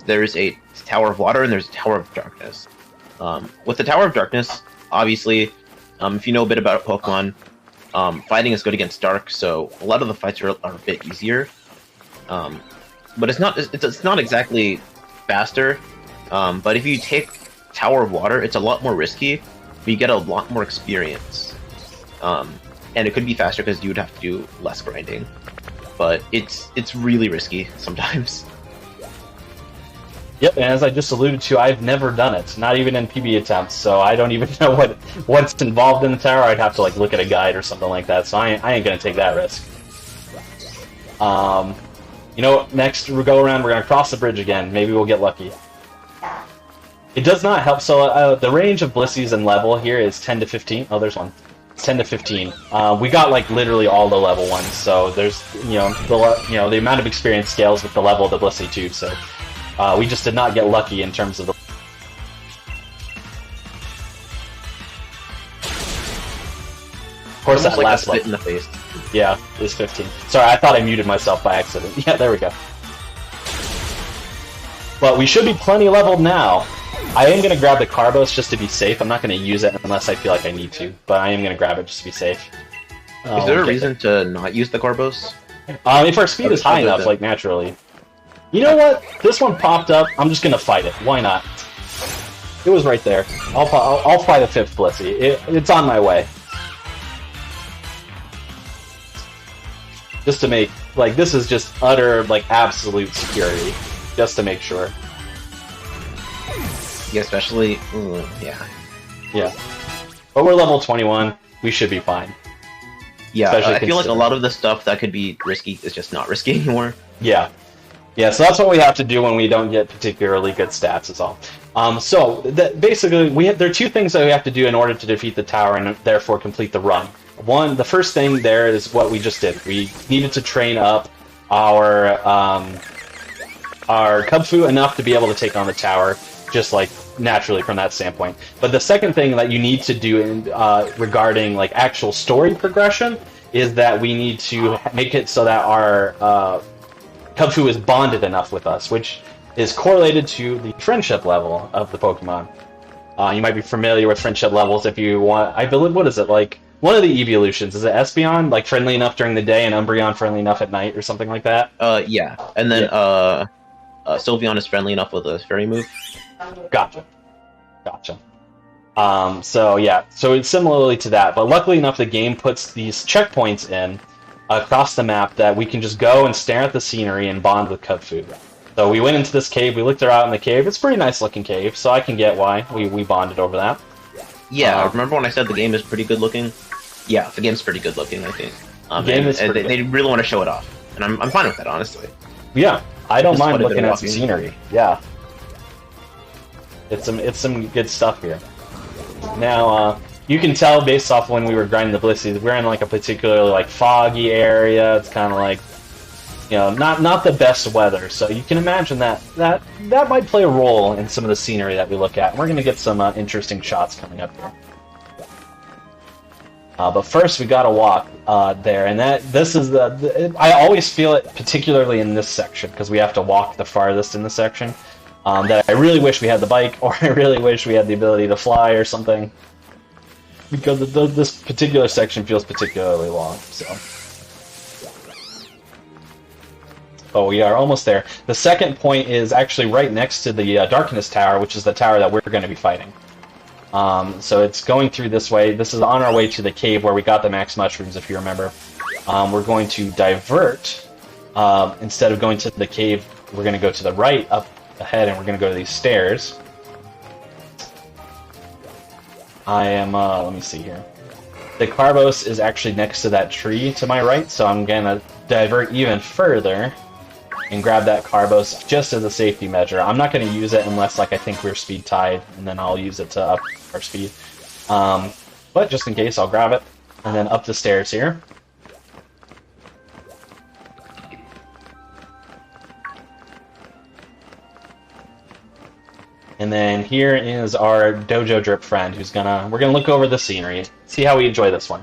There's a Tower of Water and there's a Tower of Darkness. With the Tower of Darkness, obviously, if you know a bit about Pokemon, fighting is good against Dark, so a lot of the fights are a bit easier. But it's not exactly faster. But if you take Tower of Water, it's a lot more risky, but you get a lot more experience. And it could be faster because you would have to do less grinding. But it's really risky sometimes. Yep, and as I just alluded to, I've never done it, not even in PB attempts, so I don't even know what's involved in the tower. I'd have to like look at a guide or something like that, so I ain't gonna take that risk. You know, next we go around, we're gonna cross the bridge again. Maybe we'll get lucky. It does not help. So the range of Blisseys and level here is 10 to 15. Oh, there's one. It's 10 to 15. We got like literally all the level ones, so there's the amount of experience scales with the level of the Blissey too. So. We just did not get lucky in terms of the... Of course, that like last spit in the face. Yeah, it is 15. Sorry, I thought I muted myself by accident. Yeah, there we go. But we should be plenty leveled now. I am going to grab the Carbos just to be safe. I'm not going to use it unless I feel like I need to, but I am going to grab it just to be safe. Is there a reason to not use the Carbos? If our speed is high enough, like, naturally. You know what? This one popped up. I'm just gonna fight it. Why not? It was right there. I'll fight a 5th Blissey. It's on my way. Just to make this is just utter absolute security, just to make sure. Yeah, especially yeah. Yeah, but we're level 21. We should be fine. Yeah, I feel like a lot of the stuff that could be risky is just not risky anymore. Yeah. Yeah, so that's what we have to do when we don't get particularly good stats, is all. So, basically, there are 2 things that we have to do in order to defeat the tower and therefore complete the run. The first thing there is what we just did. We needed to train up our Kubfu enough to be able to take on the tower, just like naturally from that standpoint. But the second thing that you need to do regarding like actual story progression is that we need to make it so that our Kubfu is bonded enough with us, which is correlated to the friendship level of the Pokemon. You might be familiar with friendship levels if you want. I believe, what is it, like, one of the evolutions, is it Espeon, like, friendly enough during the day, and Umbreon friendly enough at night, or something like that? Yeah. And then, Sylveon is friendly enough with a fairy move. Gotcha. So it's similarly to that, but luckily enough, the game puts these checkpoints in across the map that we can just go and stare at the scenery and bond with Kubfu. So we went into this cave, we looked around in the cave. It's a pretty nice looking cave, so I can get why we bonded over that. Yeah, remember when I said the game is pretty good looking? Yeah, the game's pretty good looking, I think. They really want to show it off, and I'm fine with that, honestly. Yeah, I don't mind looking at some scenery. Yeah, it's some good stuff here. Now, you can tell based off when we were grinding the Blisseys, we're in like a particularly like foggy area. It's kind of like, you know, not the best weather, so you can imagine that might play a role in some of the scenery that we look at. And we're going to get some interesting shots coming up here. But first, we got to walk there, and this is I always feel it, particularly in this section, because we have to walk the farthest in the section. That I really wish we had the bike, or I really wish we had the ability to fly or something, because this particular section feels particularly long. So. Oh, we are almost there. The second point is actually right next to the Darkness Tower, which is the tower that we're going to be fighting. So it's going through this way. This is on our way to the cave where we got the Max Mushrooms, if you remember. We're going to divert. Instead of going to the cave, we're going to go to the right up ahead, and we're going to go to these stairs. I am, let me see here. The Carbos is actually next to that tree to my right, so I'm going to divert even further and grab that Carbos just as a safety measure. I'm not going to use it unless, like, I think we're speed tied, and then I'll use it to up our speed. But just in case, I'll grab it, and then up the stairs here. And then here is our Dojo Drip friend, we're gonna look over the scenery, see how we enjoy this one.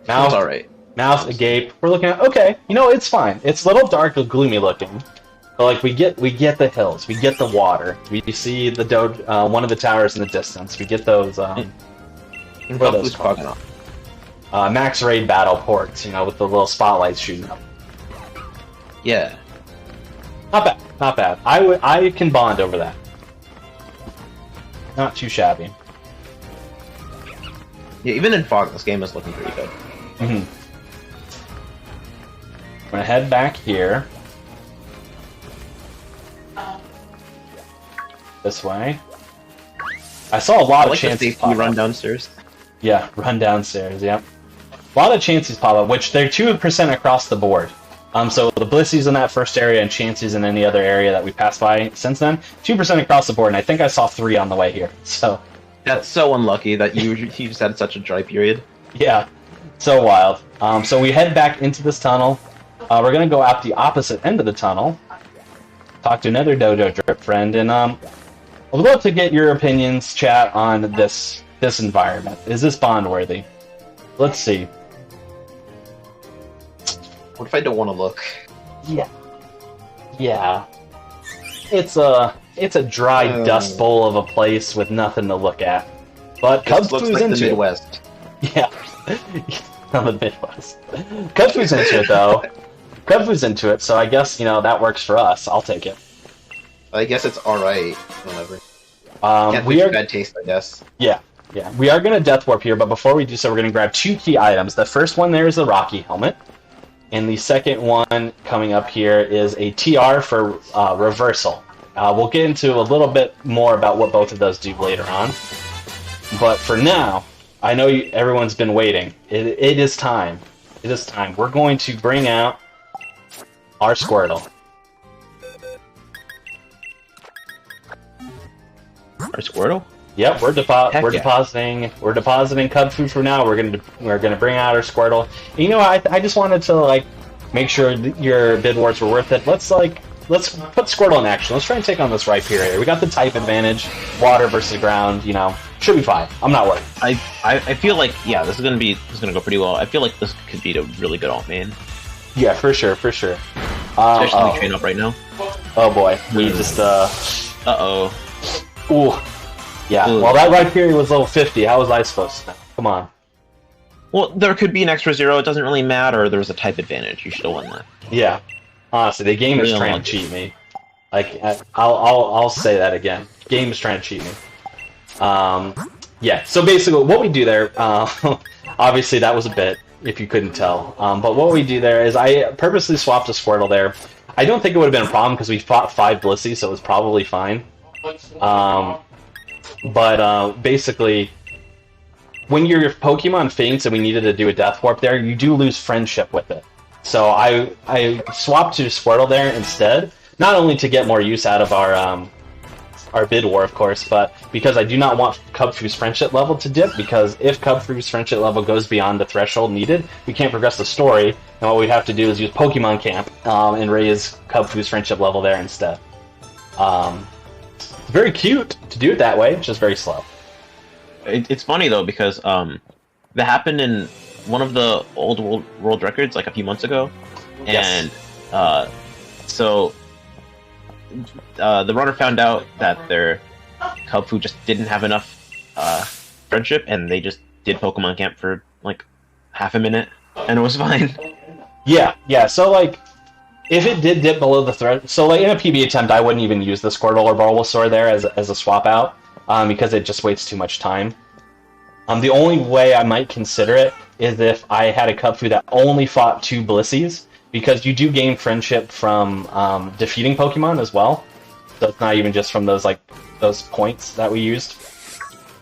Mouth, all right. Mouth agape. We're looking at, okay, you know, it's fine. It's a little dark and gloomy looking, but like we get the hills, we get the water, we see the one of the towers in the distance. We get those. What are those called? Max Raid battle ports, you know, with the little spotlights shooting up. Yeah. Not bad, not bad. I can bond over that. Not too shabby. Yeah, even in fog, this game is looking pretty good. Mm-hmm. I'm gonna head back here. This way. I saw a lot of chances pop up. Run downstairs. Yeah, run downstairs, yep. A lot of chances pop up, which they're 2% across the board. So the Blisseys in that first area and chances in any other area that we passed by since then, 2% across the board, and I think I saw 3 on the way here. So that's so unlucky that you just had such a dry period. Yeah, so wild. So we head back into this tunnel. We're gonna go out the opposite end of the tunnel, talk to another Dojo Drip friend, and I'd love to get your opinions, chat, on this environment. Is this bond worthy? Let's see. What if I don't want to look? Yeah. It's a dry dust bowl of a place with nothing to look at. But Kubfu's like into the Midwest. It. Yeah. Not the Midwest. Kubfu's into it though. Kubfu's into it, so I guess, you know, that works for us. I'll take it. I guess it's alright. Whatever. Can't We are bad taste, I guess. Yeah. We are gonna death warp here, but before we do so, we're gonna grab 2 key items. The first one there is the Rocky helmet. And the second one coming up here is a TR for reversal. We'll get into a little bit more about what both of those do later on. But for now, I know everyone's been waiting. It is time. It is time. We're going to bring out our Squirtle. Our Squirtle? Yep, we're Heck yeah. depositing Cub Fu for now. We're gonna bring out our Squirtle. And you know, I just wanted to like make sure that your bid wars were worth it. Let's put Squirtle in action. Let's try and take on this Rhyperior. We got the type advantage, water versus ground. You know, should be fine. I'm not worried. I feel like this is gonna go pretty well. I feel like this could be a really good alt main. Yeah, for sure. Especially we train up right now. Oh boy, we just Ooh. Yeah. Ooh. Well, that Rhyperior was level 50. How was I supposed to know? Come on. Well, there could be an extra 0. It doesn't really matter. There was a type advantage. You should have won that. Yeah. Honestly, the game is Really trying to cheat me. Like, I'll say that again. The game is trying to cheat me. Yeah. So basically, what we do there, obviously that was a bit, if you couldn't tell. But what we do there is I purposely swapped a Squirtle there. I don't think it would have been a problem because we fought 5 Blisseys, so it was probably fine. But basically, when your Pokemon faints and we needed to do a Death Warp there, you do lose friendship with it. So I swapped to Squirtle there instead, not only to get more use out of our bid war, of course, but because I do not want Cubfoo's friendship level to dip, because if Cubfoo's friendship level goes beyond the threshold needed, we can't progress the story, and what we'd have to do is use Pokemon Camp and raise Cubfoo's friendship level there instead. It's very cute to do it that way, it's just very slow. It's funny though because that happened in one of the old world records like a few months ago, and so the runner found out that their Cubfoo just didn't have enough friendship, and they just did Pokemon Camp for like half a minute, and it was fine. Yeah. So like, if it did dip below the threat, so like in a PB attempt, I wouldn't even use the Squirtle or Bulbasaur there as a swap out, because it just wastes too much time. The only way I might consider it is if I had a Cubfoo that only fought 2 Blisseys, because you do gain friendship from defeating Pokemon as well. So it's not even just from those points that we used.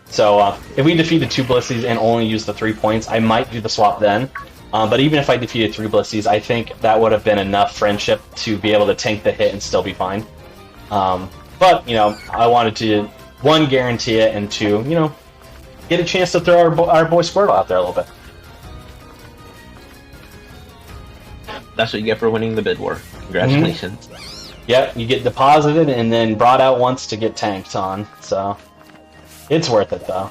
So if we defeated 2 Blisseys and only used the 3 points, I might do the swap then. But even if I defeated 3 Blisseys, I think that would have been enough friendship to be able to tank the hit and still be fine. But, you know, I wanted to, 1, guarantee it, and 2, you know, get a chance to throw our boy Squirtle out there a little bit. That's what you get for winning the bid war. Congratulations. Yep, you get deposited and then brought out once to get tanked on, so it's worth it though.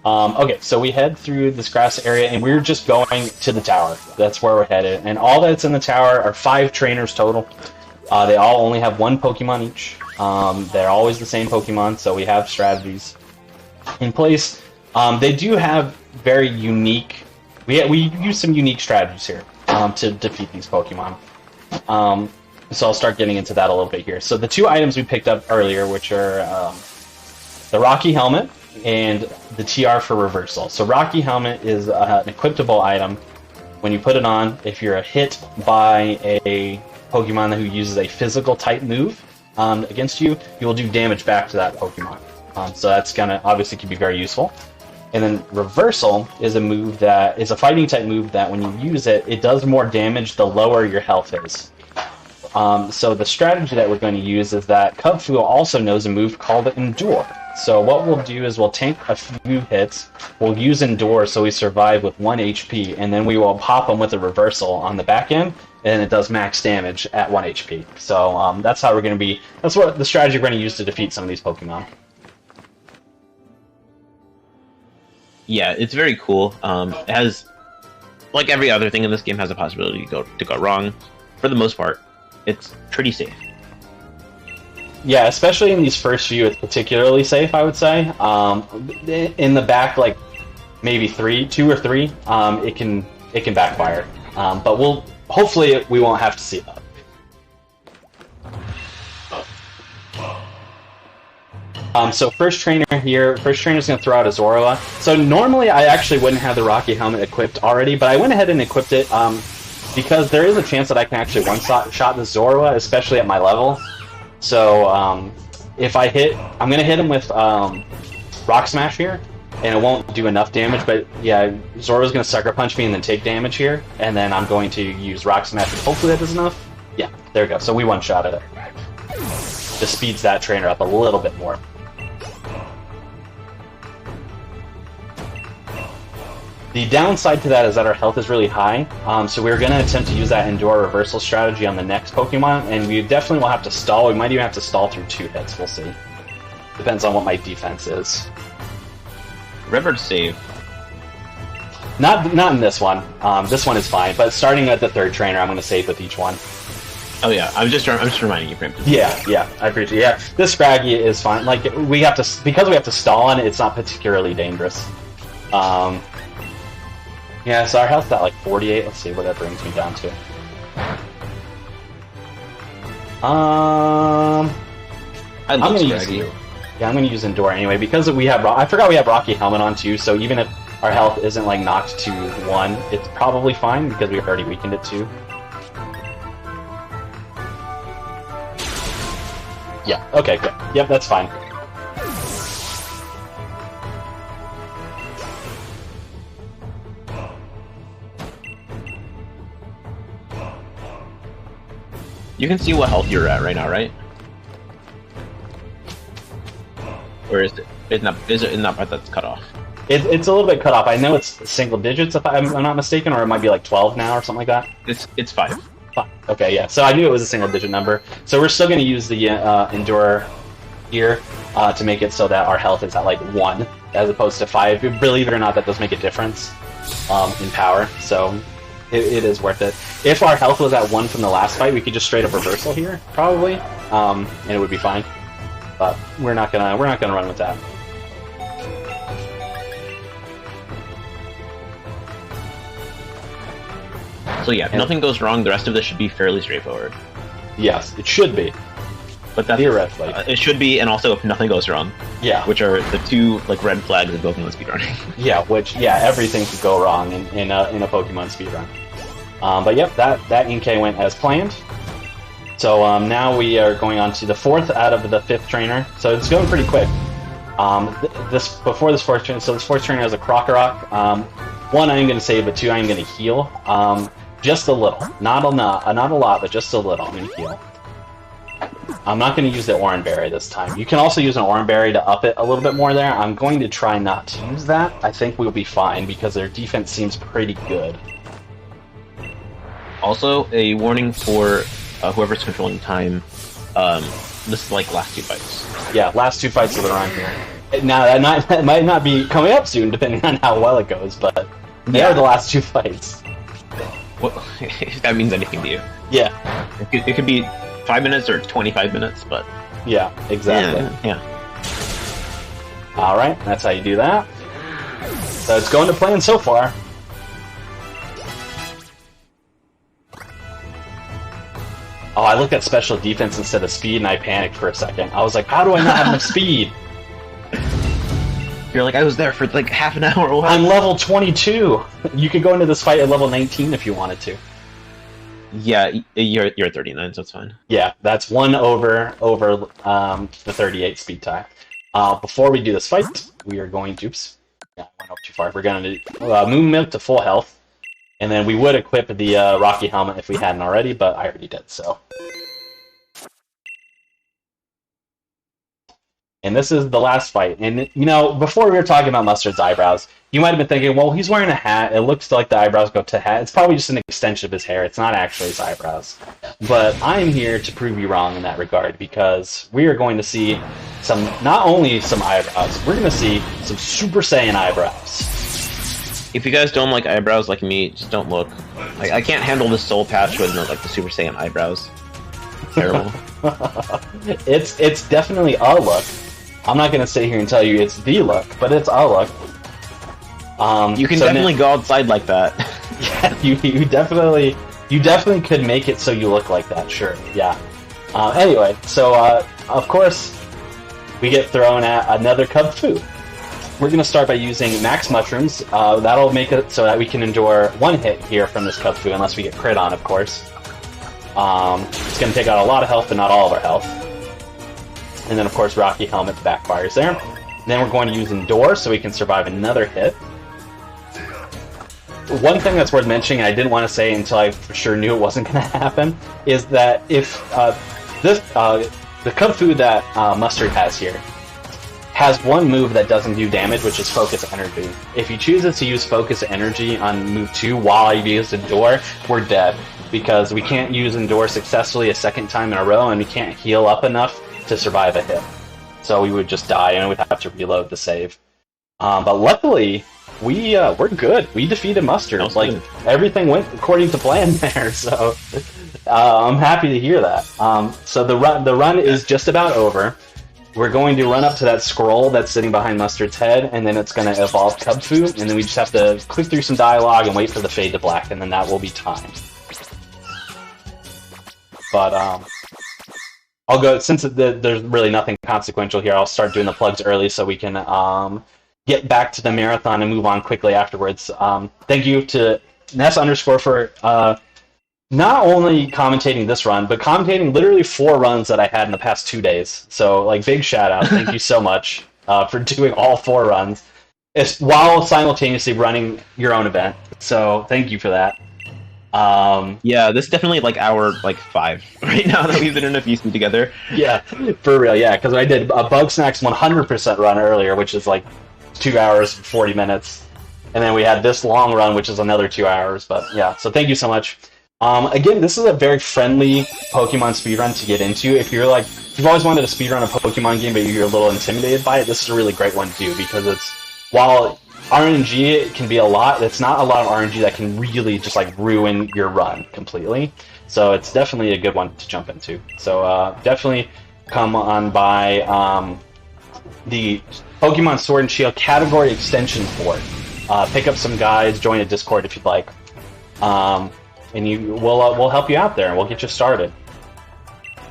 Okay, so we head through this grass area and we're just going to the tower. That's where we're headed, and all that's in the tower are 5 trainers total. They all only have 1 Pokemon each. They're always the same Pokemon, so we have strategies in place. They do have very unique... We use some unique strategies here to defeat these Pokemon. So I'll start getting into that a little bit here. So the 2 items we picked up earlier, which are the Rocky Helmet and the TR for Reversal. So Rocky Helmet is an equipable item. When you put it on, if you're hit by a Pokemon who uses a physical type move against you, you will do damage back to that Pokemon. So that's gonna obviously can be very useful. And then Reversal is a move that is a fighting type move that when you use it, it does more damage the lower your health is. So the strategy that we're going to use is that Cubfoo also knows a move called Endure. So what we'll do is we'll tank a few hits, we'll use Endure so we survive with 1 HP, and then we will pop him with a Reversal on the back end, and it does max damage at 1 HP. So that's how we're going to be, that's what the strategy we're going to use to defeat some of these Pokemon. Yeah, it's very cool. It has, like every other thing in this game, has a possibility to go wrong. For the most part, it's pretty safe. Yeah, especially in these first few, it's particularly safe, I would say. In the back, like maybe 2 or 3, it can backfire. But hopefully we won't have to see that. So first trainer here, first trainer's going to throw out a Zorua. So normally I actually wouldn't have the Rocky Helmet equipped already, but I went ahead and equipped it because there is a chance that I can actually one-shot the Zorua, especially at my level. So if I hit, I'm going to hit him with Rock Smash here, and it won't do enough damage, but yeah, Zorua's going to Sucker Punch me and then take damage here, and then I'm going to use Rock Smash, and hopefully that does enough. Yeah, there we go. So we one-shotted it. Just speeds that trainer up a little bit more. The downside to that is that our health is really high, so we're going to attempt to use that Endure reversal strategy on the next Pokemon, and we definitely will have to stall. We might even have to stall through 2 hits, we'll see. Depends on what my defense is. Remember to save. Not in this one. This one is fine, but starting at the 3rd trainer, I'm going to save with each one. Oh yeah, I'm just reminding you, Preemptive. Yeah, I appreciate it. Yeah, this Scraggy is fine. Like, because we have to stall on it, it's not particularly dangerous. Yeah, so our health's at like 48. Let's see what that brings me down to. I'm gonna use Endure anyway because we have. I forgot we have Rocky Helmet on too. So even if our health isn't like knocked to 1, it's probably fine because we've already weakened it too. Yeah. Okay. Good. Yep. That's fine. You can see what health you're at right now, right? Or is it not part that's cut off? It's a little bit cut off. I know it's single digits if I'm not mistaken, or it might be like 12 now or something like that. It's 5. Okay, yeah. So I knew it was a single digit number. So we're still going to use the Endure here to make it so that our health is at like 1 as opposed to 5. Believe it or not, that does make a difference in power. So it is worth it. If our health was at 1 from the last fight, we could just straight up reversal here, probably, and it would be fine. But we're not gonna run with that. So yeah, if nothing goes wrong, the rest of this should be fairly straightforward. Yes, it should be. But that's theoretically, it should be, and also if nothing goes wrong. Yeah. Which are the 2 like red flags of Pokemon speedrunning. Yeah, everything could go wrong in a Pokemon speedrun. But yep, that Inkay went as planned. So now we are going on to the 4th out of the 5th trainer. So it's going pretty quick. Before this 4th trainer, so this 4th trainer has a Krokorok. 1, I am going to save, but 2, I am going to heal. Just a little, not a lot, but just a little. I'm going to heal. I'm not going to use the Oranberry this time. You can also use an Oranberry to up it a little bit more there. I'm going to try not to use that. I think we'll be fine because their defense seems pretty good. Also, a warning for whoever's controlling time. This is like last 2 fights. Yeah, last 2 fights of the run here. Now that might not be coming up soon, depending on how well it goes, but they are the last 2 fights. Well, if that means anything to you. Yeah. It could be 5 minutes or 25 minutes, but... Yeah, exactly. Yeah. Alright, that's how you do that. So it's going to plan so far. Oh, I looked at special defense instead of speed and I panicked for a second. I was like, how do I not have enough speed? You're like, I was there for like half an hour. What? I'm level 22! You could go into this fight at level 19 if you wanted to. Yeah, you're 39, so it's fine. Yeah, that's 1 over the 38 speed tie. Before we do this fight, we are going to... Oops. Yeah, I went up too far. We're going to Moon Milk to full health. And then we would equip the Rocky Helmet if we hadn't already, but I already did, so... And this is the last fight. And, you know, before we were talking about Mustard's eyebrows, you might have been thinking, well, he's wearing a hat. It looks like the eyebrows go to hat. It's probably just an extension of his hair. It's not actually his eyebrows. But I'm here to prove you wrong in that regard, because we are going to see not only some eyebrows, we're going to see some Super Saiyan eyebrows. If you guys don't like eyebrows like me, just don't look. I can't handle this soul patch with like the Super Saiyan eyebrows. Terrible. It's definitely a look. I'm not going to sit here and tell you it's the look, but it's a look. You can definitely go outside like that. Yeah, you definitely could make it so you look like that, sure, yeah. Anyway, so, of course, we get thrown at another Cub Fu. We're going to start by using Max Mushrooms. That'll make it so that we can endure 1 hit here from this Cub Fu, unless we get crit on, of course. It's going to take out a lot of health, but not all of our health. And then, of course, Rocky Helmet backfires there. Then we're going to use Endure so we can survive another hit. One thing that's worth mentioning, I didn't want to say until I for sure knew it wasn't going to happen, is that if the Cub Fu that Mustard has here has one move that doesn't do damage, which is Focus Energy. If he chooses to use Focus Energy on move 2 while he used Endure, we're dead. Because we can't use Endure successfully a second time in a row, and we can't heal up enough to survive a hit. So we would just die, and we'd have to reload the save. But luckily, we're good. We defeated Mustard. Like, everything went according to plan there, so I'm happy to hear that. So the run is just about over. We're going to run up to that scroll that's sitting behind Mustard's head, and then it's going to evolve Cubfu, and then we just have to click through some dialogue and wait for the fade to black, and then that will be time. But I'll go, since there's really nothing consequential here, I'll start doing the plugs early so we can get back to the marathon and move on quickly afterwards. Thank you to Ness_ for not only commentating this run, but commentating literally 4 runs that I had in the past 2 days. So, like, big shout out. Thank you so much for doing all 4 runs, while simultaneously running your own event. So, thank you for that. Yeah, this is definitely like hour 5 right now that we've been in a feasting together. Yeah, for real, yeah, because I did a Bugsnax 100% run earlier, which is like 2 hours, 40 minutes. And then we had this long run, which is another 2 hours, but yeah, so thank you so much. Again, this is a very friendly Pokemon speedrun to get into. If you've always wanted to speedrun a Pokemon game, but you're a little intimidated by it, this is a really great one to do, because while RNG can be a lot, it's not a lot of RNG that can really just like ruin your run completely. So it's definitely a good one to jump into. So definitely come on by the Pokemon Sword and Shield category extension board. Pick up some guides, join a Discord if you'd like. And we'll help you out there, and we'll get you started.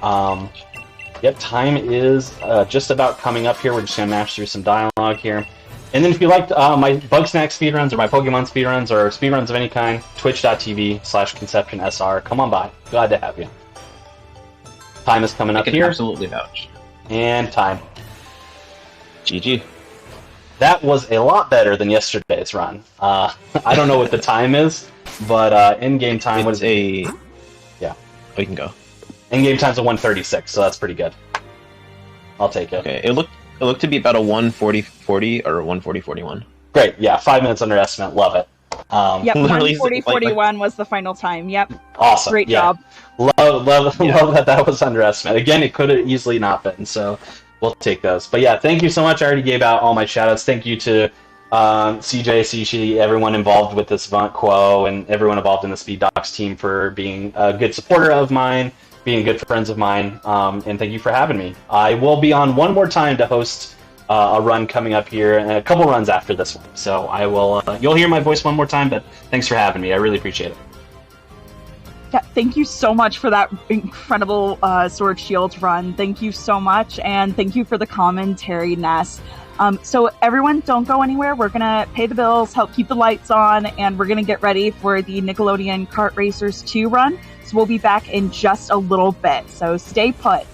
Yep, time is just about coming up here. We're just going to mash through some dialogue here. And then if you liked my Bugsnax speedruns or my Pokemon speedruns or speedruns of any kind, twitch.tv/ConceptionSR. Come on by. Glad to have you. Time is coming up here. Absolutely vouch. And time. GG. That was a lot better than yesterday's run. I don't know what the time is, but in-game time was a... Yeah. We can go. In-game time's a 1:36, so that's pretty good. I'll take it. Okay, it looked to be about a 1:40:40 or a 1:40:41. Great, yeah, 5 minutes under estimate, love it. Yep, 1:40:41 was the final time, yep. Awesome. Great job. Love that was under estimate. Again, it could have easily not been, so we'll take those. But yeah, thank you so much. I already gave out all my shoutouts. Thank you to CJ, Sishi, everyone involved with this event, Quo, and everyone involved in the SpeedDocs team for being a good supporter of mine, being good friends of mine, and thank you for having me. I will be on one more time to host a run coming up here, and a couple runs after this one. So I will. You'll hear my voice one more time, but thanks for having me. I really appreciate it. Yeah, thank you so much for that incredible Sword Shield run. Thank you so much, and thank you for the commentary, Ness. So everyone, don't go anywhere. We're gonna pay the bills, help keep the lights on, and we're gonna get ready for the Nickelodeon Kart Racers 2 run. So we'll be back in just a little bit. So stay put.